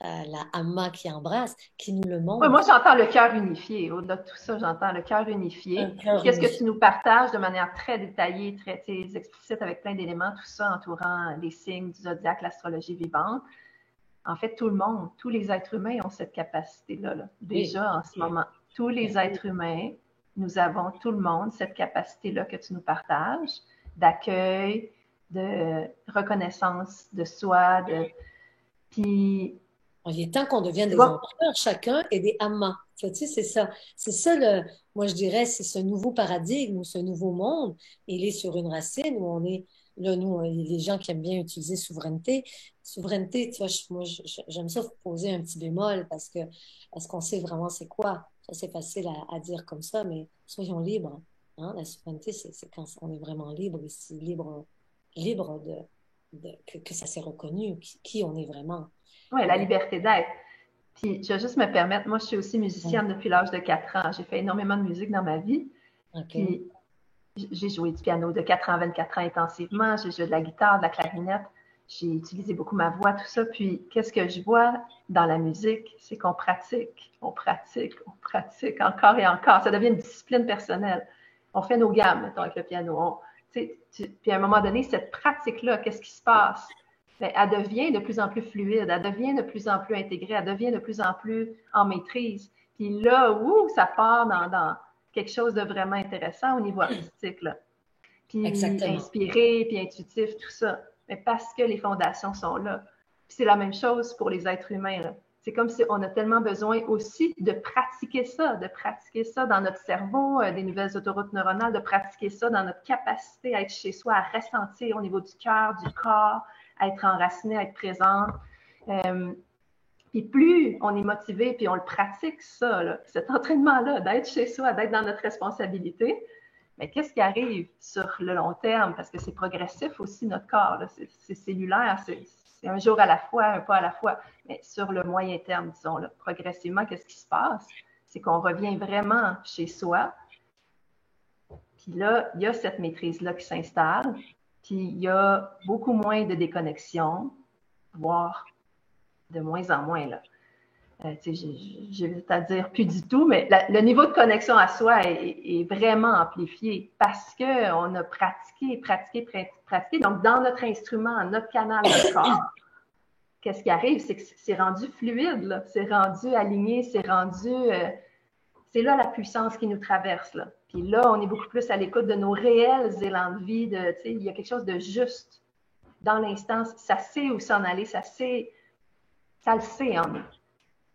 la Amma qui embrasse, qui nous le montre. Ouais, moi, j'entends le cœur unifié. Au-delà de tout ça, j'entends le cœur unifié. Qu'est-ce que tu nous partages de manière très détaillée, très explicite, avec plein d'éléments, tout ça entourant les signes du zodiaque, l'astrologie vivante. En fait, tout le monde, tous les êtres humains ont cette capacité-là, là, déjà en ce moment. Tous les êtres humains, nous avons, tout le monde, cette capacité-là que tu nous partages, d'accueil, de reconnaissance de soi, puis... Il est temps qu'on devienne des empereurs chacun et des ammas. Tu sais, c'est ça. C'est ça, moi je dirais, c'est ce nouveau paradigme ou ce nouveau monde. Il est sur une racine où on est, là, nous, les gens qui aiment bien utiliser souveraineté. Souveraineté, tu vois, moi, j'aime ça poser un petit bémol parce que est-ce qu'on sait vraiment c'est quoi? Ça, c'est facile à dire comme ça, mais soyons libres. Hein? La souveraineté, c'est quand on est vraiment libre ici, libre que ça s'est reconnu, qui on est vraiment. Oui, la liberté d'être. Puis, je vais juste me permettre, moi, je suis aussi musicienne depuis l'âge de 4 ans. J'ai fait énormément de musique dans ma vie. Puis, j'ai joué du piano de 4 ans à 24 ans intensivement. J'ai joué de la guitare, de la clarinette. J'ai utilisé beaucoup ma voix, tout ça. Puis, qu'est-ce que je vois dans la musique? C'est qu'on pratique, on pratique, on pratique encore et encore. Ça devient une discipline personnelle. On fait nos gammes, mettons, avec le piano. Puis, à un moment donné, cette pratique-là, qu'est-ce qui se passe? Bien, elle devient de plus en plus fluide, elle devient de plus en plus intégrée, elle devient de plus en plus en maîtrise. Puis là, ça part dans quelque chose de vraiment intéressant au niveau artistique. Là. Puis inspiré, puis intuitif, tout ça. Mais parce que les fondations sont là. Puis c'est la même chose pour les êtres humains, là. C'est comme si on a tellement besoin aussi de pratiquer ça dans notre cerveau, des nouvelles autoroutes neuronales, de pratiquer ça dans notre capacité à être chez soi, à ressentir au niveau du cœur, du corps, à être enraciné, à être présent. Puis plus on est motivé, puis on le pratique, ça, là, cet entraînement-là, d'être chez soi, d'être dans notre responsabilité, mais qu'est-ce qui arrive sur le long terme? Parce que c'est progressif aussi, notre corps, c'est cellulaire, c'est un jour à la fois, un pas à la fois. Mais sur le moyen terme, disons, là, progressivement, qu'est-ce qui se passe? C'est qu'on revient vraiment chez soi. Puis là, il y a cette maîtrise-là qui s'installe. Puis il y a beaucoup moins de déconnexion, voire de moins en moins, là. J'ai à dire plus du tout, mais le niveau de connexion à soi est vraiment amplifié parce qu'on a pratiqué. Donc, dans notre instrument, notre canal, notre corps, qu'est-ce qui arrive? C'est que c'est rendu fluide, c'est rendu aligné, c'est rendu... c'est là la puissance qui nous traverse, là. Puis là, on est beaucoup plus à l'écoute de nos réels élans de vie. Il y a quelque chose de juste dans l'instant. Ça sait où s'en aller, ça le sait en nous.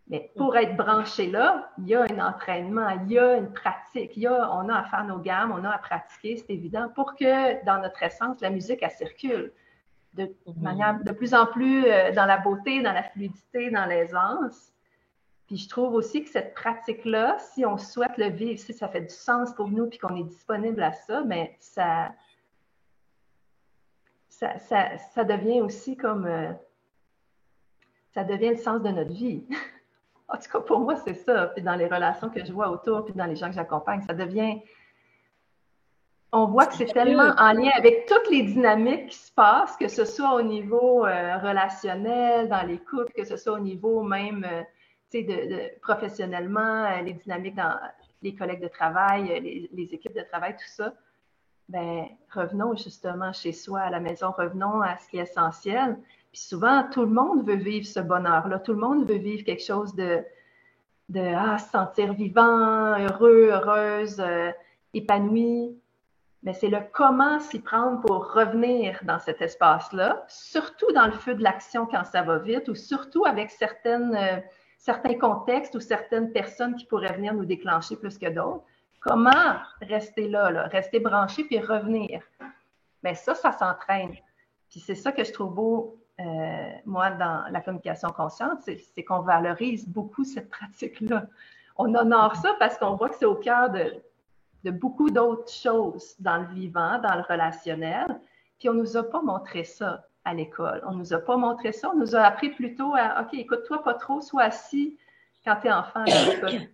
Mais pour être branché là, il y a un entraînement, il y a une pratique, on a à faire nos gammes, on a à pratiquer, c'est évident, pour que dans notre essence, la musique, elle circule de manière de plus en plus dans la beauté, dans la fluidité, dans l'aisance. Puis je trouve aussi que cette pratique-là, si on souhaite le vivre, si ça fait du sens pour nous puis qu'on est disponible à ça, mais ça devient aussi comme... ça devient le sens de notre vie. En tout cas, pour moi, c'est ça. Puis dans les relations que je vois autour, puis dans les gens que j'accompagne, ça devient... On voit que c'est tellement en lien avec toutes les dynamiques qui se passent, que ce soit au niveau relationnel, dans les couples, que ce soit au niveau même, professionnellement, les dynamiques dans les collègues de travail, les équipes de travail, tout ça. Ben, revenons justement chez soi, à la maison, revenons à ce qui est essentiel. Puis souvent, tout le monde veut vivre ce bonheur-là. Tout le monde veut vivre quelque chose de se sentir vivant, heureux, heureuse, épanoui. Mais c'est le comment s'y prendre pour revenir dans cet espace-là, surtout dans le feu de l'action quand ça va vite, ou surtout avec certains contextes ou certaines personnes qui pourraient venir nous déclencher plus que d'autres. Comment rester là, rester branché puis revenir? Bien, ça s'entraîne. Puis c'est ça que je trouve beau, moi, dans la communication consciente, c'est qu'on valorise beaucoup cette pratique-là. On honore ça parce qu'on voit que c'est au cœur de beaucoup d'autres choses dans le vivant, dans le relationnel. Puis on ne nous a pas montré ça à l'école. On ne nous a pas montré ça. On nous a appris plutôt à, OK, écoute-toi pas trop, sois assis quand tu es enfant à l'école.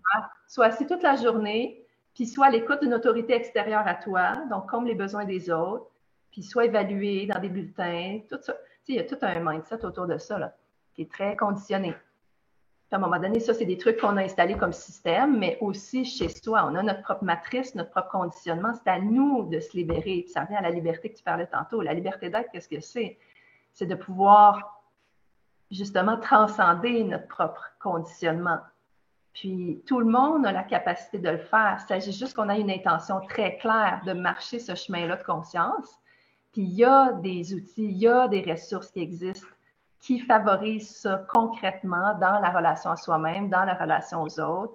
Sois assis toute la journée, puis sois à l'écoute d'une autorité extérieure à toi, donc comme les besoins des autres, puis sois évalué dans des bulletins, tout ça. Il y a tout un mindset autour de ça, là, qui est très conditionné. À un moment donné, ça, c'est des trucs qu'on a installés comme système, mais aussi chez soi. On a notre propre matrice, notre propre conditionnement. C'est à nous de se libérer. Puis ça revient à la liberté que tu parlais tantôt. La liberté d'être, qu'est-ce que c'est? C'est de pouvoir justement transcender notre propre conditionnement. Puis tout le monde a la capacité de le faire. Il s'agit juste qu'on ait une intention très claire de marcher ce chemin-là de conscience. Puis il y a des outils, il y a des ressources qui existent qui favorisent ça concrètement dans la relation à soi-même, dans la relation aux autres,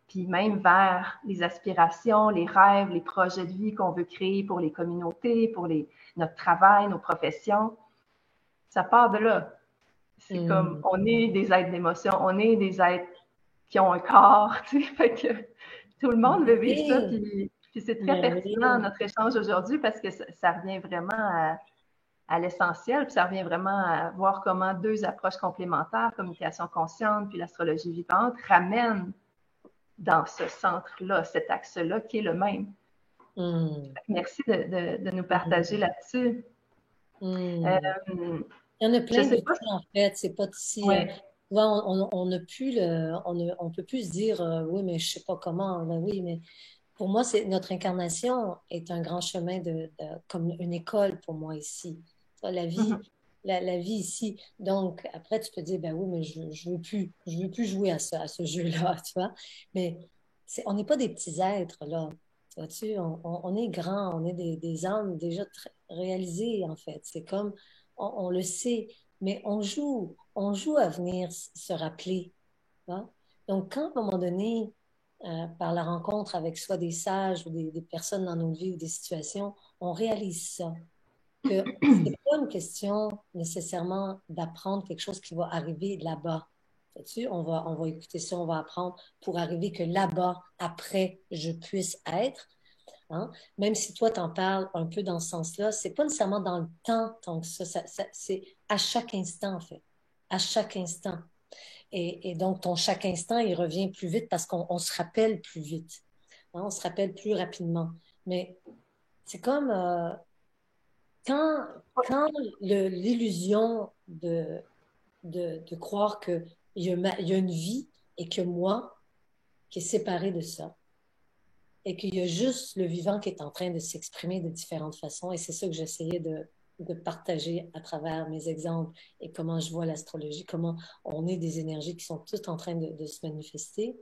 puis même vers les aspirations, les rêves, les projets de vie qu'on veut créer pour les communautés, pour notre travail, nos professions. Ça part de là. C'est comme, on est des êtres d'émotion, on est des êtres qui ont un corps, tu sais, fait que tout le monde veut vivre ça, puis c'est très pertinent notre échange aujourd'hui parce que ça revient vraiment à l'essentiel, puis ça revient vraiment à voir comment deux approches complémentaires, communication consciente puis l'astrologie vivante, ramènent dans ce centre-là, cet axe-là qui est le même. Merci de nous partager là-dessus. Il y en a plein de trucs, en fait. C'est pas si... on ne peut plus se dire oui, mais je sais pas comment. Ben oui, mais pour moi, notre incarnation est un grand chemin comme une école pour moi ici. La vie, la vie ici. Donc, après, tu peux dire, ben oui, mais je veux plus jouer à ce jeu-là, tu vois. Mais on n'est pas des petits êtres, là. Vois-tu, on est grands, on est des âmes déjà très réalisées, en fait. C'est comme, on le sait, mais on joue à venir se rappeler. Hein. Donc, quand à un moment donné, par la rencontre avec soit des sages ou des personnes dans nos vies ou des situations, on réalise ça, que c'est pas une question nécessairement d'apprendre quelque chose qui va arriver là-bas. Sais-tu? On va écouter ça, on va apprendre pour arriver que là-bas, après, je puisse être. Hein? Même si toi, t'en parles un peu dans ce sens-là, c'est pas nécessairement dans le temps tant que ça c'est à chaque instant, en fait. À chaque instant. Et donc, ton chaque instant, il revient plus vite parce qu'on se rappelle plus vite. Hein? On se rappelle plus rapidement. Mais c'est comme quand, quand l'illusion de croire qu'il il y a une vie et que moi, qui est séparé de ça, et qu'il y a juste le vivant qui est en train de s'exprimer de différentes façons. Et c'est ça que j'essayais de partager à travers mes exemples et comment je vois l'astrologie, comment on est des énergies qui sont toutes en train de se manifester.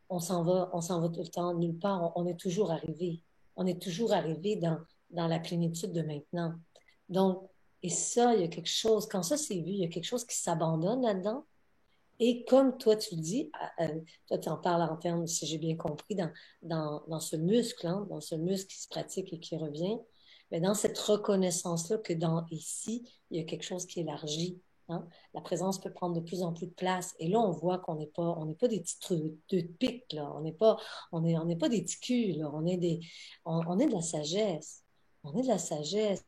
On s'en va tout le temps nulle part. On est toujours arrivé. On est toujours arrivé dans la plénitude de maintenant. Donc, et ça, il y a quelque chose, quand ça c'est vu, il y a quelque chose qui s'abandonne là-dedans. Et comme toi, tu le dis, toi, tu en parles en termes, si j'ai bien compris, dans ce muscle, hein, dans ce muscle qui se pratique et qui revient, mais dans cette reconnaissance-là que dans ici, il y a quelque chose qui élargit. Hein. La présence peut prendre de plus en plus de place. Et là, on voit on n'est pas des petits trucs de pique, là. On n'est pas des petits culs, là. On est de la sagesse. On est de la sagesse,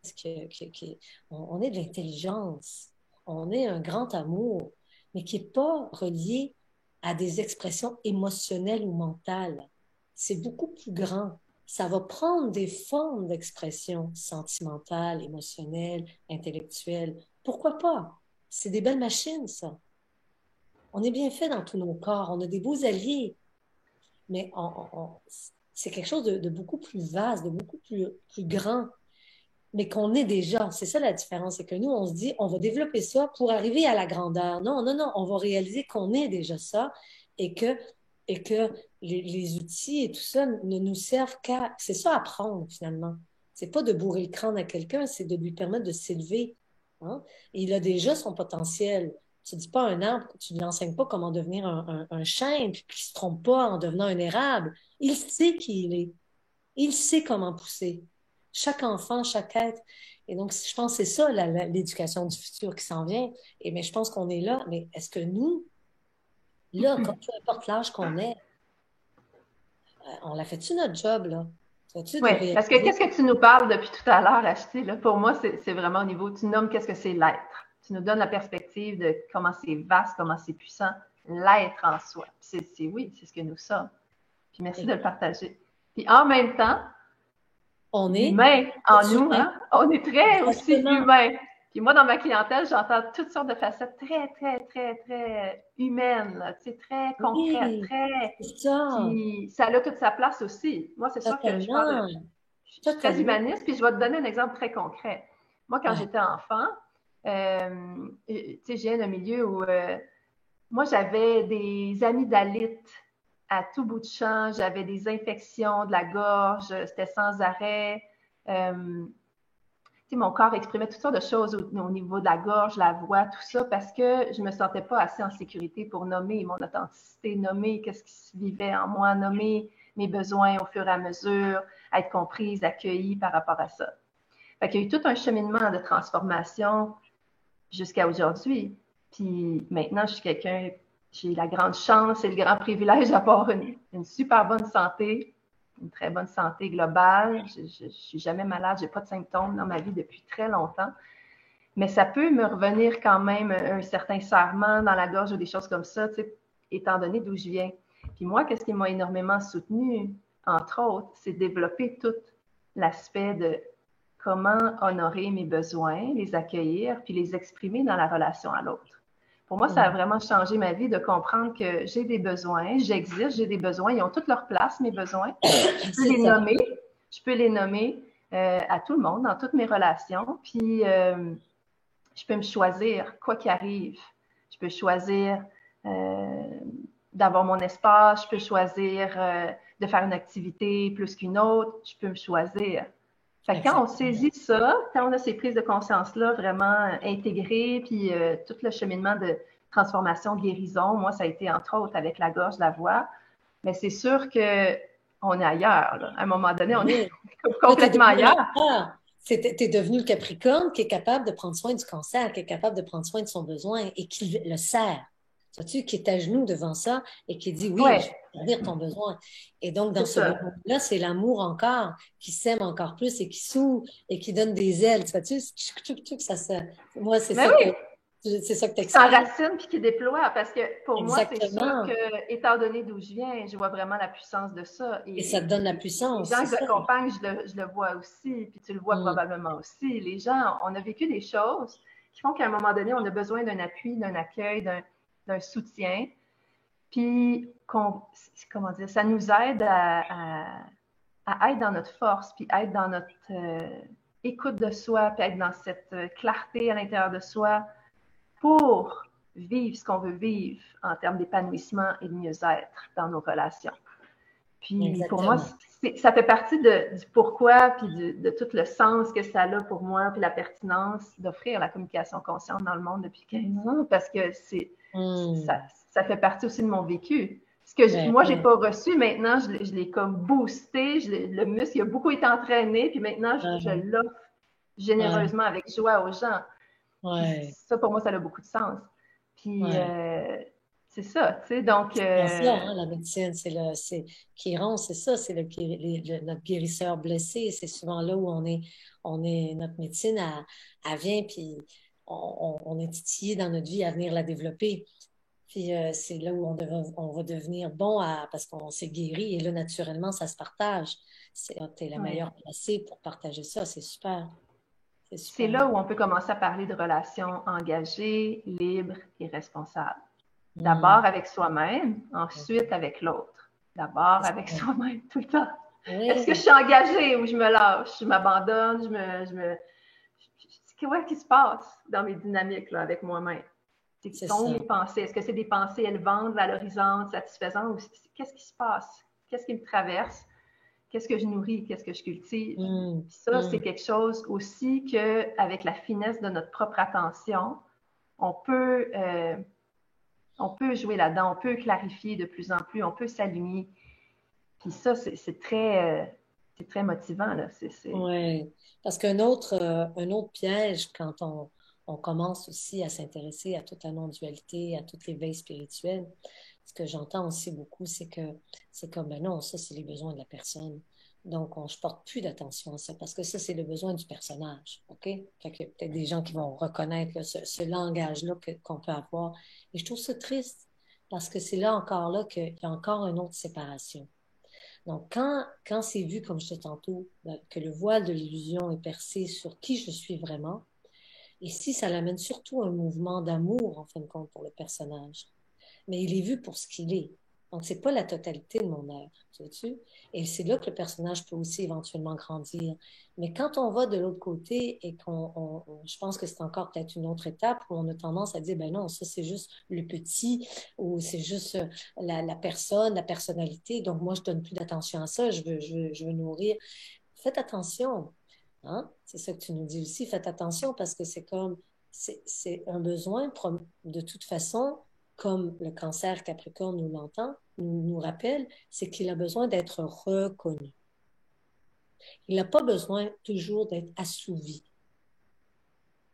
on est de l'intelligence. On est un grand amour mais qui n'est pas relié à des expressions émotionnelles ou mentales. C'est beaucoup plus grand. Ça va prendre des formes d'expression sentimentales, émotionnelles, intellectuelles. Pourquoi pas? C'est des belles machines, ça. On est bien fait dans tous nos corps. On a des beaux alliés. Mais c'est quelque chose de beaucoup plus vaste, de beaucoup plus grand mais qu'on est déjà. C'est ça la différence, c'est que nous, on se dit, on va développer ça pour arriver à la grandeur. Non, non, non, on va réaliser qu'on est déjà ça et que les outils et tout ça ne nous servent qu'à... C'est ça apprendre, finalement. C'est pas de bourrer le crâne à quelqu'un, c'est de lui permettre de s'élever. Hein? Et il a déjà son potentiel. Tu ne dis pas à un arbre, tu ne lui enseignes pas comment devenir un chêne, puis qu'il ne se trompe pas en devenant un érable. Il sait qui il est. Il sait comment pousser. Chaque enfant, chaque être. Et donc, je pense que c'est ça, l'éducation du futur qui s'en vient. Et mais je pense qu'on est là. Mais est-ce que nous, là, peu importe l'âge qu'on est, on l'a fait-tu notre job, là? Fait-tu de Oui, parce que réaliser? qu'est-ce que tu nous parles depuis tout à l'heure, Achety, là? Pour moi, c'est vraiment au niveau, tu nommes qu'est-ce que c'est l'être. Tu nous donnes la perspective de comment c'est vaste, comment c'est puissant, l'être en soi. Oui, c'est ce que nous sommes. Puis merci de le partager. Puis en même temps, On est l'humain en être nous, humain. hein, on est très aussi Exactement. humain. Puis moi, dans ma clientèle, j'entends toutes sortes de facettes très, très, très, très humaines, là, très concrètes, Oui, très... c'est ça. Puis ça a toute sa place aussi. Moi, c'est sûr que je parle de... Totalement. Je suis très Totalement. humaniste, puis je vais te donner un exemple très concret. Moi, quand Ouais. j'étais enfant, tu sais, je viens d'un milieu où moi, j'avais des amygdalites à tout bout de champ, j'avais des infections de la gorge, c'était sans arrêt. Mon corps exprimait toutes sortes de choses au niveau de la gorge, la voix, tout ça, parce que je me sentais pas assez en sécurité pour nommer mon authenticité, nommer qu'est-ce qui se vivait en moi, nommer mes besoins au fur et à mesure, être comprise, accueillie par rapport à ça. Fait qu'il y a eu tout un cheminement de transformation jusqu'à aujourd'hui. Puis maintenant, je suis quelqu'un, j'ai la grande chance et le grand privilège d'avoir une super bonne santé, une très bonne santé globale. Je ne suis jamais malade, je n'ai pas de symptômes dans ma vie depuis très longtemps. Mais ça peut me revenir quand même un certain serrement dans la gorge ou des choses comme ça, étant donné d'où je viens. Puis moi, qu'est-ce qui m'a énormément soutenu, entre autres, c'est de développer tout l'aspect de comment honorer mes besoins, les accueillir, puis les exprimer dans la relation à l'autre. Pour moi, ça a vraiment changé ma vie de comprendre que j'ai des besoins, j'existe, j'ai des besoins, ils ont toute leur place, mes besoins. C'est ça. Je peux les nommer à tout le monde, dans toutes mes relations, puis je peux me choisir, quoi qu'il arrive. Je peux choisir d'avoir mon espace, je peux choisir de faire une activité plus qu'une autre, je peux me choisir. Fait que quand on Exactement. saisit ça, quand on a ces prises de conscience-là vraiment intégrées, puis tout le cheminement de transformation, guérison, moi, ça a été entre autres avec la gorge, la voix, mais c'est sûr que on est ailleurs. Là. À un moment donné, on est Oui. Là, tu es complètement devenu ailleurs. t'es devenu le Capricorne qui est capable de prendre soin du cancer, qui est capable de prendre soin de son besoin et qui le sert. Vois-tu, qui est à genoux devant ça et qui dit oui, je Ouais, vais servir ton besoin. Et donc, dans c'est ce ça. besoin-là, c'est l'amour encore qui s'aime encore plus et qui s'ouvre et qui donne des ailes. Tu vois-tu, moi, Mais oui, c'est ça que tu qui exprimes. s'enracine puis qui déploie, parce que pour moi, c'est sûr que, Exactement. étant donné d'où je viens, je vois vraiment la puissance de ça. Et ça te donne la Les puissance, gens c'est que ça. j'accompagne, je le vois aussi, puis tu le vois Mm. probablement aussi. Les gens, on a vécu des choses qui font qu'à un moment donné, on a besoin d'un appui, d'un accueil, d'un soutien, puis comment dire, ça nous aide à être dans notre force, puis être dans notre écoute de soi, puis être dans cette clarté à l'intérieur de soi pour vivre ce qu'on veut vivre en termes d'épanouissement et de mieux-être dans nos relations. Puis pour moi, Exactement. ça fait partie du pourquoi, puis de tout le sens que ça a pour moi, puis la pertinence d'offrir la communication consciente dans le monde depuis 15 ans, parce que ça, Mm. ça fait partie aussi de mon vécu. Ce que Ben, moi, j'ai ouais. pas reçu, maintenant, je l'ai comme boosté, le muscle a beaucoup été entraîné, puis maintenant, je Ouais. l'offre Ouais. généreusement avec joie aux gens. Puis Ouais. ça, pour moi, ça a beaucoup de sens. Puis Ouais. c'est ça, tu sais, donc C'est dans ça, hein, la médecine, Chiron, c'est ça, c'est notre guérisseur blessé. C'est souvent là où notre médecine, elle vient, puis on est titillé dans notre vie à venir la développer. Puis c'est là où on va devenir bon parce qu'on s'est guéri, et là, naturellement, ça se partage. T'es la ouais. meilleure placée pour partager ça, c'est super, c'est C'est super. là où on peut commencer à parler de relations engagées, libres et responsables. Hmm. D'abord avec soi-même, ensuite avec l'autre. D'abord C'est avec ça. soi-même, tout le temps. Est-ce que je Oui, suis engagée ou je me lâche, je m'abandonne, qu'est-ce qui se passe dans mes dynamiques là, avec moi-même? c'est Sont où ça. mes pensées? Est-ce que c'est des pensées élevantes, valorisantes, satisfaisantes? Ou qu'est-ce qui se passe? Qu'est-ce qui me traverse? Qu'est-ce que je nourris? Qu'est-ce que je cultive? Hmm. Puis ça, Hmm. c'est quelque chose aussi qu'avec la finesse de notre propre attention, on peut, euh, on peut jouer là-dedans, on peut clarifier de plus en plus, on peut s'aligner. Puis ça, c'est très motivant. Là. Oui, parce un autre piège quand on commence aussi à s'intéresser à toute la non-dualité, à toute l'éveil spirituel, ce que j'entends aussi beaucoup, c'est que c'est comme, ben non, ça, c'est les besoins de la personne. Donc, je porte plus d'attention à ça parce que ça, c'est le besoin du personnage. OK? Fait que peut-être des gens qui vont reconnaître là, ce langage-là qu'on peut avoir. Et je trouve ça triste parce que c'est là encore là qu'il y a encore une autre séparation. Donc, quand c'est vu, comme je disais tantôt, que le voile de l'illusion est percé sur qui je suis vraiment, et si ça l'amène surtout un mouvement d'amour, en fin de compte, pour le personnage, mais il est vu pour ce qu'il est. Donc, c'est pas la totalité de mon être, tu vois-tu? Et c'est là que le personnage peut aussi éventuellement grandir. Mais quand on va de l'autre côté et je pense que c'est encore peut-être une autre étape où on a tendance à dire, ben non, ça c'est juste le petit ou c'est juste la personne, la personnalité. Donc, moi, je donne plus d'attention à ça. Je veux nourrir. Faites attention. Hein? C'est ça que tu nous dis aussi. Faites attention parce que c'est un besoin de toute façon, comme le cancer Capricorne nous rappelle, c'est qu'il a besoin d'être reconnu. Il n'a pas besoin toujours d'être assouvi.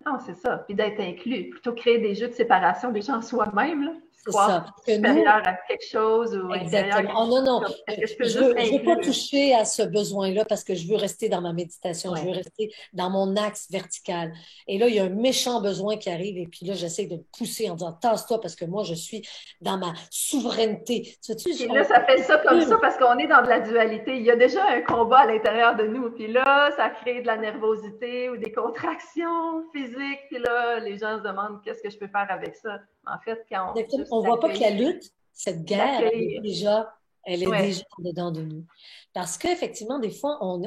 Non, c'est ça. Puis d'être inclus. Plutôt créer des jeux de séparation déjà en soi-même, là. Se C'est ça. croire Que nous, supérieur à quelque chose ou inférieur à exactement. quelque Oh chose. non, non, Est-ce que je peux juste je veux pas inclure? toucher à ce besoin-là parce que je veux rester dans ma méditation, je veux Ouais. rester dans mon axe vertical. Et là, il y a un méchant besoin qui arrive et puis là, j'essaie de le pousser en disant, tasse-toi parce que moi, je suis dans ma souveraineté. Puis là, ça fait ça comme ça parce qu'on est dans de la dualité. Il y a déjà un combat à l'intérieur de nous. Puis là, ça crée de la nervosité ou des contractions physiques. Puis là, les gens se demandent qu'est-ce que je peux faire avec ça. En fait, quand on exactement. juste On voit pas que la d'accueillir, lutte, cette guerre, d'accueillir. elle est Ouais. déjà dedans de nous. Parce qu'effectivement, des fois, on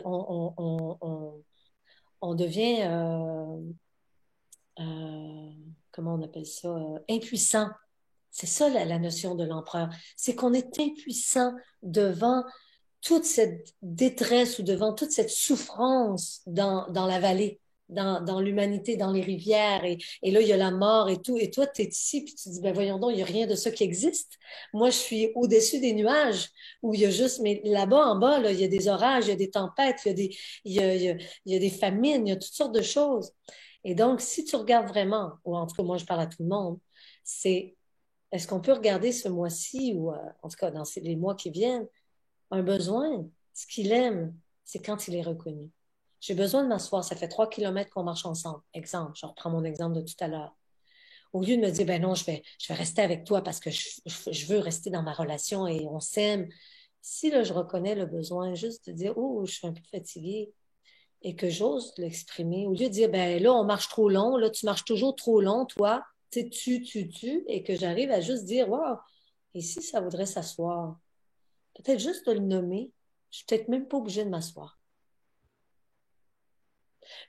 devient, comment on appelle ça, impuissant. C'est ça la notion de l'empereur. C'est qu'on est impuissant devant toute cette détresse ou devant toute cette souffrance dans la vallée, dans l'humanité, dans les rivières, et là, il y a la mort et tout, et toi, tu es ici, puis tu dis, ben voyons donc, il n'y a rien de ça qui existe. Moi, je suis au-dessus des nuages, où il y a juste, mais là-bas, en bas, là, il y a des orages, il y a des tempêtes, il y a des famines, il y a toutes sortes de choses. Et donc, si tu regardes vraiment, ou en tout cas, moi, je parle à tout le monde, c'est, est-ce qu'on peut regarder ce mois-ci, ou en tout cas, dans les mois qui viennent, un besoin, ce qu'il aime, c'est quand il est reconnu. J'ai besoin de m'asseoir, ça fait 3 kilomètres qu'on marche ensemble. Exemple, je reprends mon exemple de tout à l'heure. Au lieu de me dire, ben non, je vais rester avec toi parce que je veux rester dans ma relation et on s'aime. Si là, je reconnais le besoin juste de dire, oh, je suis un peu fatiguée et que j'ose l'exprimer, au lieu de dire, ben là, on marche trop long, là, tu marches toujours trop long, toi, tu, et que j'arrive à juste dire, wow, et si ça voudrait s'asseoir? Peut-être juste de le nommer. Je suis peut-être même pas obligée de m'asseoir.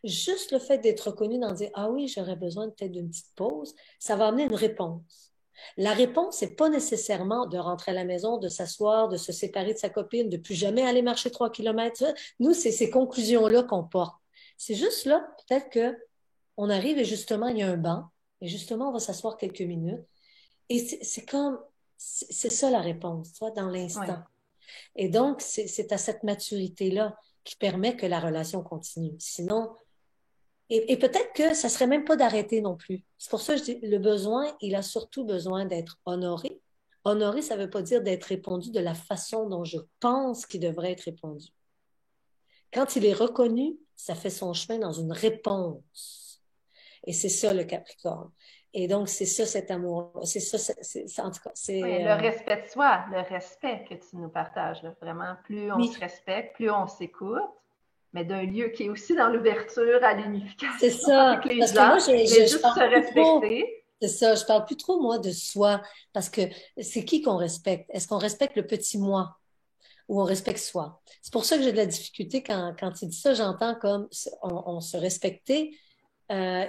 Juste le fait d'être reconnu dans dire, ah oui, j'aurais besoin peut-être d'une petite pause, ça va amener une réponse. La réponse, c'est pas nécessairement de rentrer à la maison, de s'asseoir, de se séparer de sa copine, de plus jamais aller marcher 3 kilomètres. Nous, c'est ces conclusions-là qu'on porte. C'est juste là, peut-être que on arrive et justement, il y a un banc, et justement, on va s'asseoir quelques minutes. Et c'est comme, c'est ça la réponse, tu vois, dans Oui. l'instant. Et donc, c'est à cette maturité-là qui permet que la relation continue. Sinon, et peut-être que ça serait même pas d'arrêter non plus. C'est pour ça que je dis, le besoin, il a surtout besoin d'être honoré. Honoré, ça veut pas dire d'être répondu de la façon dont je pense qu'il devrait être répondu. Quand il est reconnu, ça fait son chemin dans une réponse. Et c'est ça le Capricorne. Et donc, c'est ça cet amour. C'est ça, en tout cas, Oui, c'est... le respect de soi, le respect que tu nous partages, là, vraiment, plus on se oui, respecte, plus on s'écoute, mais d'un lieu qui est aussi dans l'ouverture à c'est l'unification avec ça. les Parce que gens, moi, mais je juste se parle plus trop. respecter. C'est ça, je parle plus trop, moi, de soi, parce que c'est qui qu'on respecte? Est-ce qu'on respecte le petit moi ou on respecte soi? C'est pour ça que j'ai de la difficulté quand il dit ça, j'entends comme on se respecter.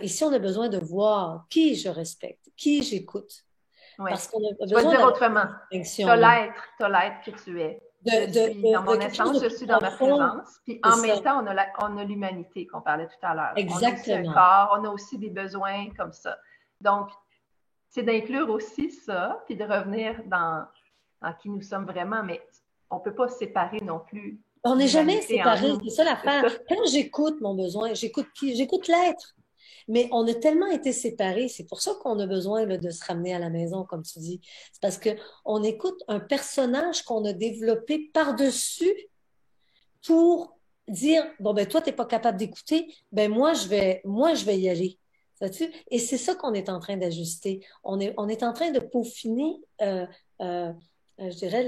Ici, on a besoin de voir qui je respecte, qui j'écoute, Oui. parce qu'on a Je vais le besoin dire d'avoir autrement. cette distinction-là, Tu as l'être que tu es. Je suis dans de mon quelque chose de essence, je plus suis dans ma profond. présence. Puis C'est en ça, même temps, on a l'humanité qu'on parlait tout à l'heure. On a aussi un exactement. corps, on a aussi des besoins comme ça. Donc, c'est d'inclure aussi ça, puis de revenir dans qui nous sommes vraiment, mais on ne peut pas séparer non plus On n'est jamais l'humanité en séparés, nous. c'est ça C'est l'affaire. ça. Quand j'écoute mon besoin, j'écoute qui? J'écoute l'être. Mais on a tellement été séparés, c'est pour ça qu'on a besoin là, de se ramener à la maison, comme tu dis. C'est parce que on écoute un personnage qu'on a développé par-dessus pour dire, bon, ben toi, t'es pas capable d'écouter, ben moi, je vais y aller. Sais-tu? Et c'est ça qu'on est en train d'ajuster. On est en train de peaufiner, euh, je dirais,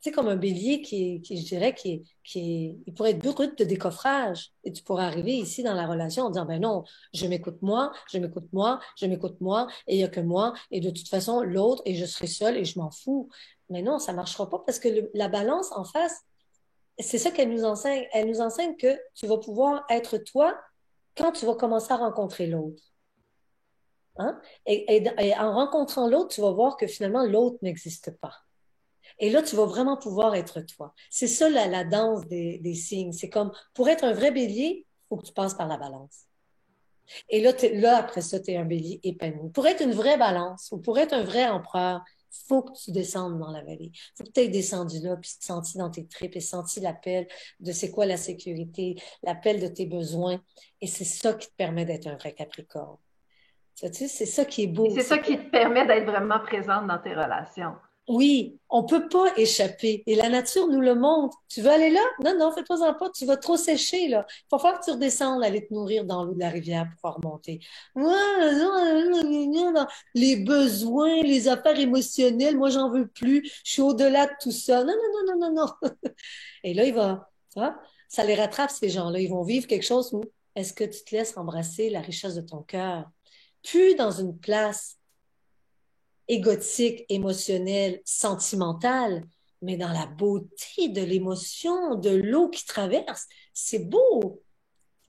tu sais, comme un bélier je dirais, il pourrait être brut de décoffrage. Et tu pourrais arriver ici dans la relation en disant, ben non, je m'écoute moi, je m'écoute moi, je m'écoute moi, et il n'y a que moi, et de toute façon, l'autre, et je serai seule, et je m'en fous. Mais non, ça marchera pas parce que la balance en face, c'est ça qu'elle nous enseigne. Elle nous enseigne que tu vas pouvoir être toi quand tu vas commencer à rencontrer l'autre. Hein? Et en rencontrant l'autre, tu vas voir que finalement, l'autre n'existe pas. Et là, tu vas vraiment pouvoir être toi. C'est ça la danse des signes. C'est comme, pour être un vrai bélier, il faut que tu passes par la balance. Et là, là après ça, tu es un bélier épanoui. Pour être une vraie balance ou pour être un vrai empereur, il faut que tu descendes dans la vallée. Il faut que tu aies descendu là, puis senti dans tes tripes et senti l'appel de c'est quoi la sécurité, l'appel de tes besoins. Et c'est ça qui te permet d'être un vrai Capricorne. Tu sais, c'est ça qui est Et beau. c'est ça qui te permet d'être vraiment présente dans tes relations. Oui, on peut pas échapper. Et la nature nous le montre. Tu veux aller là? Non, non, fais-toi-en pas. Tu vas trop sécher, là. Il faut faire que tu redescendes, aller te nourrir dans l'eau de la rivière pour pouvoir remonter. Ouais, non, les besoins, les affaires émotionnelles, moi, j'en veux plus. Je suis au-delà de tout ça. Non, non, non, non, non, non. Et là, tu vois, ça les rattrape, ces gens-là. Ils vont vivre quelque chose où est-ce que tu te laisses embrasser la richesse de ton cœur? Plus dans une place égotique, émotionnel, sentimental, mais dans la beauté de l'émotion, de l'eau qui traverse. C'est beau,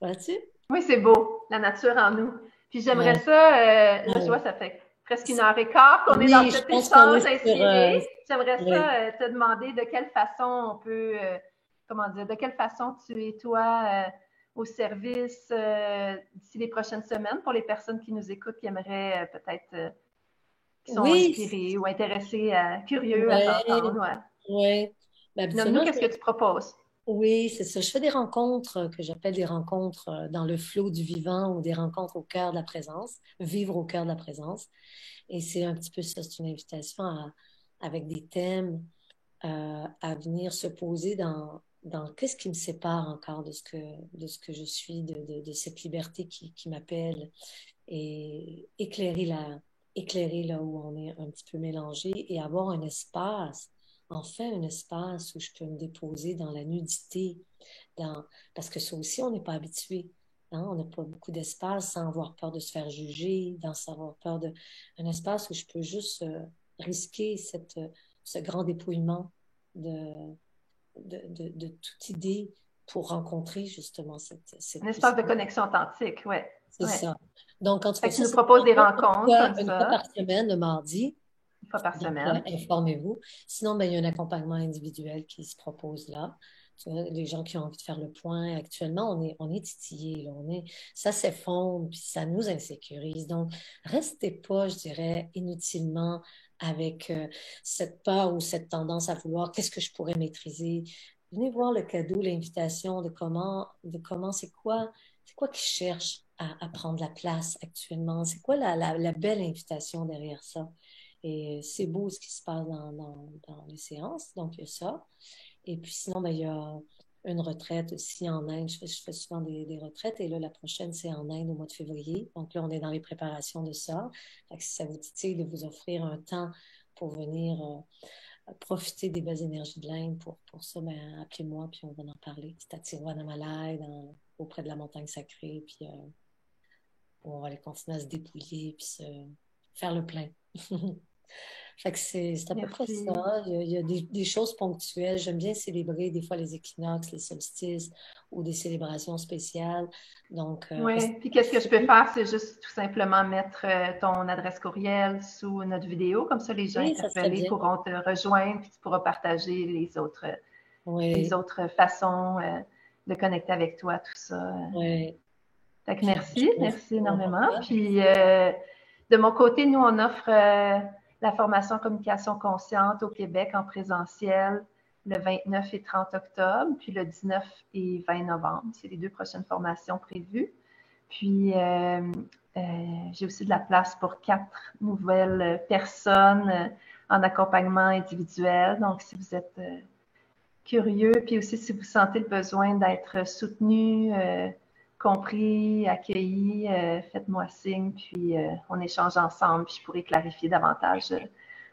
vois-tu? Oui, c'est beau, la nature en nous. Puis j'aimerais Ouais. ça, là, je vois, Ouais. ça fait presque 1 heure et quart qu'on est dans Oui, je cet pense qu'on échange est inspiré. J'aimerais oui. ça te demander de quelle façon on peut, comment dire, de quelle façon tu es, toi, au service d'ici les prochaines semaines pour les personnes qui nous écoutent, qui aimeraient peut-être, qui sont Oui, inspirés ou intéressés, curieux à oui, t'entendre. Ouais. oui. Ben, Nomme-nous, habituellement, qu'est-ce que tu proposes? oui, c'est ça. Je fais des rencontres que j'appelle des rencontres dans le flot du vivant ou des rencontres au cœur de la présence, vivre au cœur de la présence. Et c'est un petit peu ça, c'est une invitation avec des thèmes à venir se poser dans qu'est-ce qui me sépare encore de ce que je suis, de cette liberté qui m'appelle et éclairer là où on est un petit peu mélangé et avoir un espace, enfin un espace où je peux me déposer dans la nudité, dans, parce que ça aussi, on n'est pas habitué. Hein? On n'a pas beaucoup d'espace sans avoir peur de se faire juger, sans avoir peur de... Un espace où je peux juste risquer ce grand dépouillement de, de toute idée pour rencontrer justement Un espace de connexion authentique, ouais. c'est Ouais. ça. Donc, en tout Fait cas, que tu ça, nous c'est proposes des rencontres comme une fois ça, par semaine, le mardi. 1 fois par Donc, semaine. informez-vous. Sinon, ben, il y a un accompagnement individuel qui se propose là. Tu vois, les gens qui ont envie de faire le point, actuellement, on est titillés, là. Ça s'effondre, puis ça nous insécurise. Donc, restez pas, je dirais, inutilement avec cette peur ou cette tendance à vouloir qu'est-ce que je pourrais maîtriser. Venez voir le cadeau, l'invitation de comment c'est quoi qui cherche à prendre la place actuellement? C'est quoi la belle invitation derrière ça? Et c'est beau ce qui se passe dans les séances, donc il y a ça. Et puis sinon, ben, il y a une retraite aussi en Inde. Je fais souvent des retraites et là, la prochaine, c'est en Inde au mois de février. Donc là, on est dans les préparations de ça. Fait que si ça vous titille de vous offrir un temps pour venir profiter des belles énergies de l'Inde, pour ça, ben, appelez-moi puis on va en parler. C'est à Tiruvannamalai, auprès de la montagne sacrée. Puis on va aller continuer à se dépouiller puis faire le plein. Fait que c'est à peu près Merci. ça. Il y a des choses ponctuelles. J'aime bien célébrer des fois les équinoxes, les solstices ou des célébrations spéciales. Donc, Oui, puis qu'est-ce que je peux faire, c'est juste tout simplement mettre ton adresse courriel sous notre vidéo, comme ça les gens oui, ça serait interpellés bien. pourront te rejoindre, puis tu pourras partager les Oui, autres façons de connecter avec toi, tout ça. oui. Fait que Puis, je merci, te remercie merci d'avoir énormément. parlé. Puis de mon côté, nous, on offre la formation communication consciente au Québec en présentiel le 29 et 30 octobre, puis le 19 et 20 novembre. C'est les 2 prochaines formations prévues. Puis, j'ai aussi de la place pour 4 nouvelles personnes en accompagnement individuel. Donc, si vous êtes curieux, puis aussi si vous sentez le besoin d'être soutenu, compris, accueilli, faites-moi signe, puis on échange ensemble, puis je pourrais clarifier davantage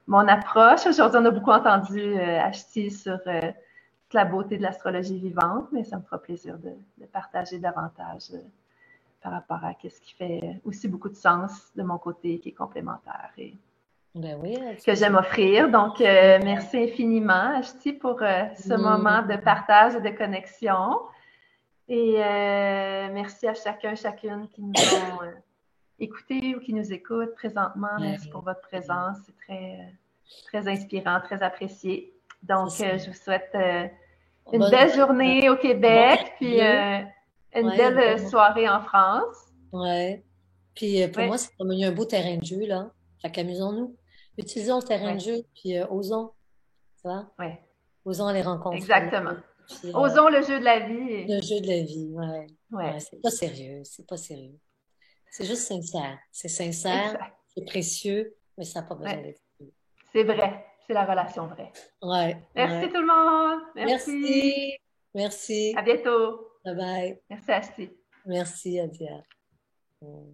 mon approche. Aujourd'hui, on a beaucoup entendu Ashti sur toute la beauté de l'astrologie vivante, mais ça me fera plaisir de partager davantage par rapport à ce qui fait aussi beaucoup de sens de mon côté, qui est complémentaire et Ben oui, que j'aime absolument. offrir. Donc, merci infiniment, Ashti, pour ce moment de Mm. partage et de connexion. Et merci à chacun, chacune qui nous ont écoutés ou qui nous écoutent présentement. Merci pour Ouais, votre présence. C'est très inspirant, très apprécié. c'est Donc, ça. je vous souhaite une Bonne, belle journée au bon Québec, puis 42. une Ouais, belle soirée en France. ouais. Puis pour Oui, moi, c'est comme il y a un beau terrain de jeu, là. Fait qu'amusons-nous. Utilisons le terrain oui, de jeu, puis osons, tu vois. oui, Osons aller rencontrer. exactement. Puis Osons le jeu de la vie. le jeu de la vie, ouais. Oui, Ouais, c'est pas sérieux, c'est pas sérieux. C'est juste sincère. C'est sincère, exact. c'est précieux, mais ça n'a pas Oui, besoin d'être sérieux. c'est vrai. C'est la relation vraie. Ouais, Merci ouais. tout le monde. Merci. Merci. À Merci. bientôt. Bye bye. Merci, Asti. Merci, Adia. Mm.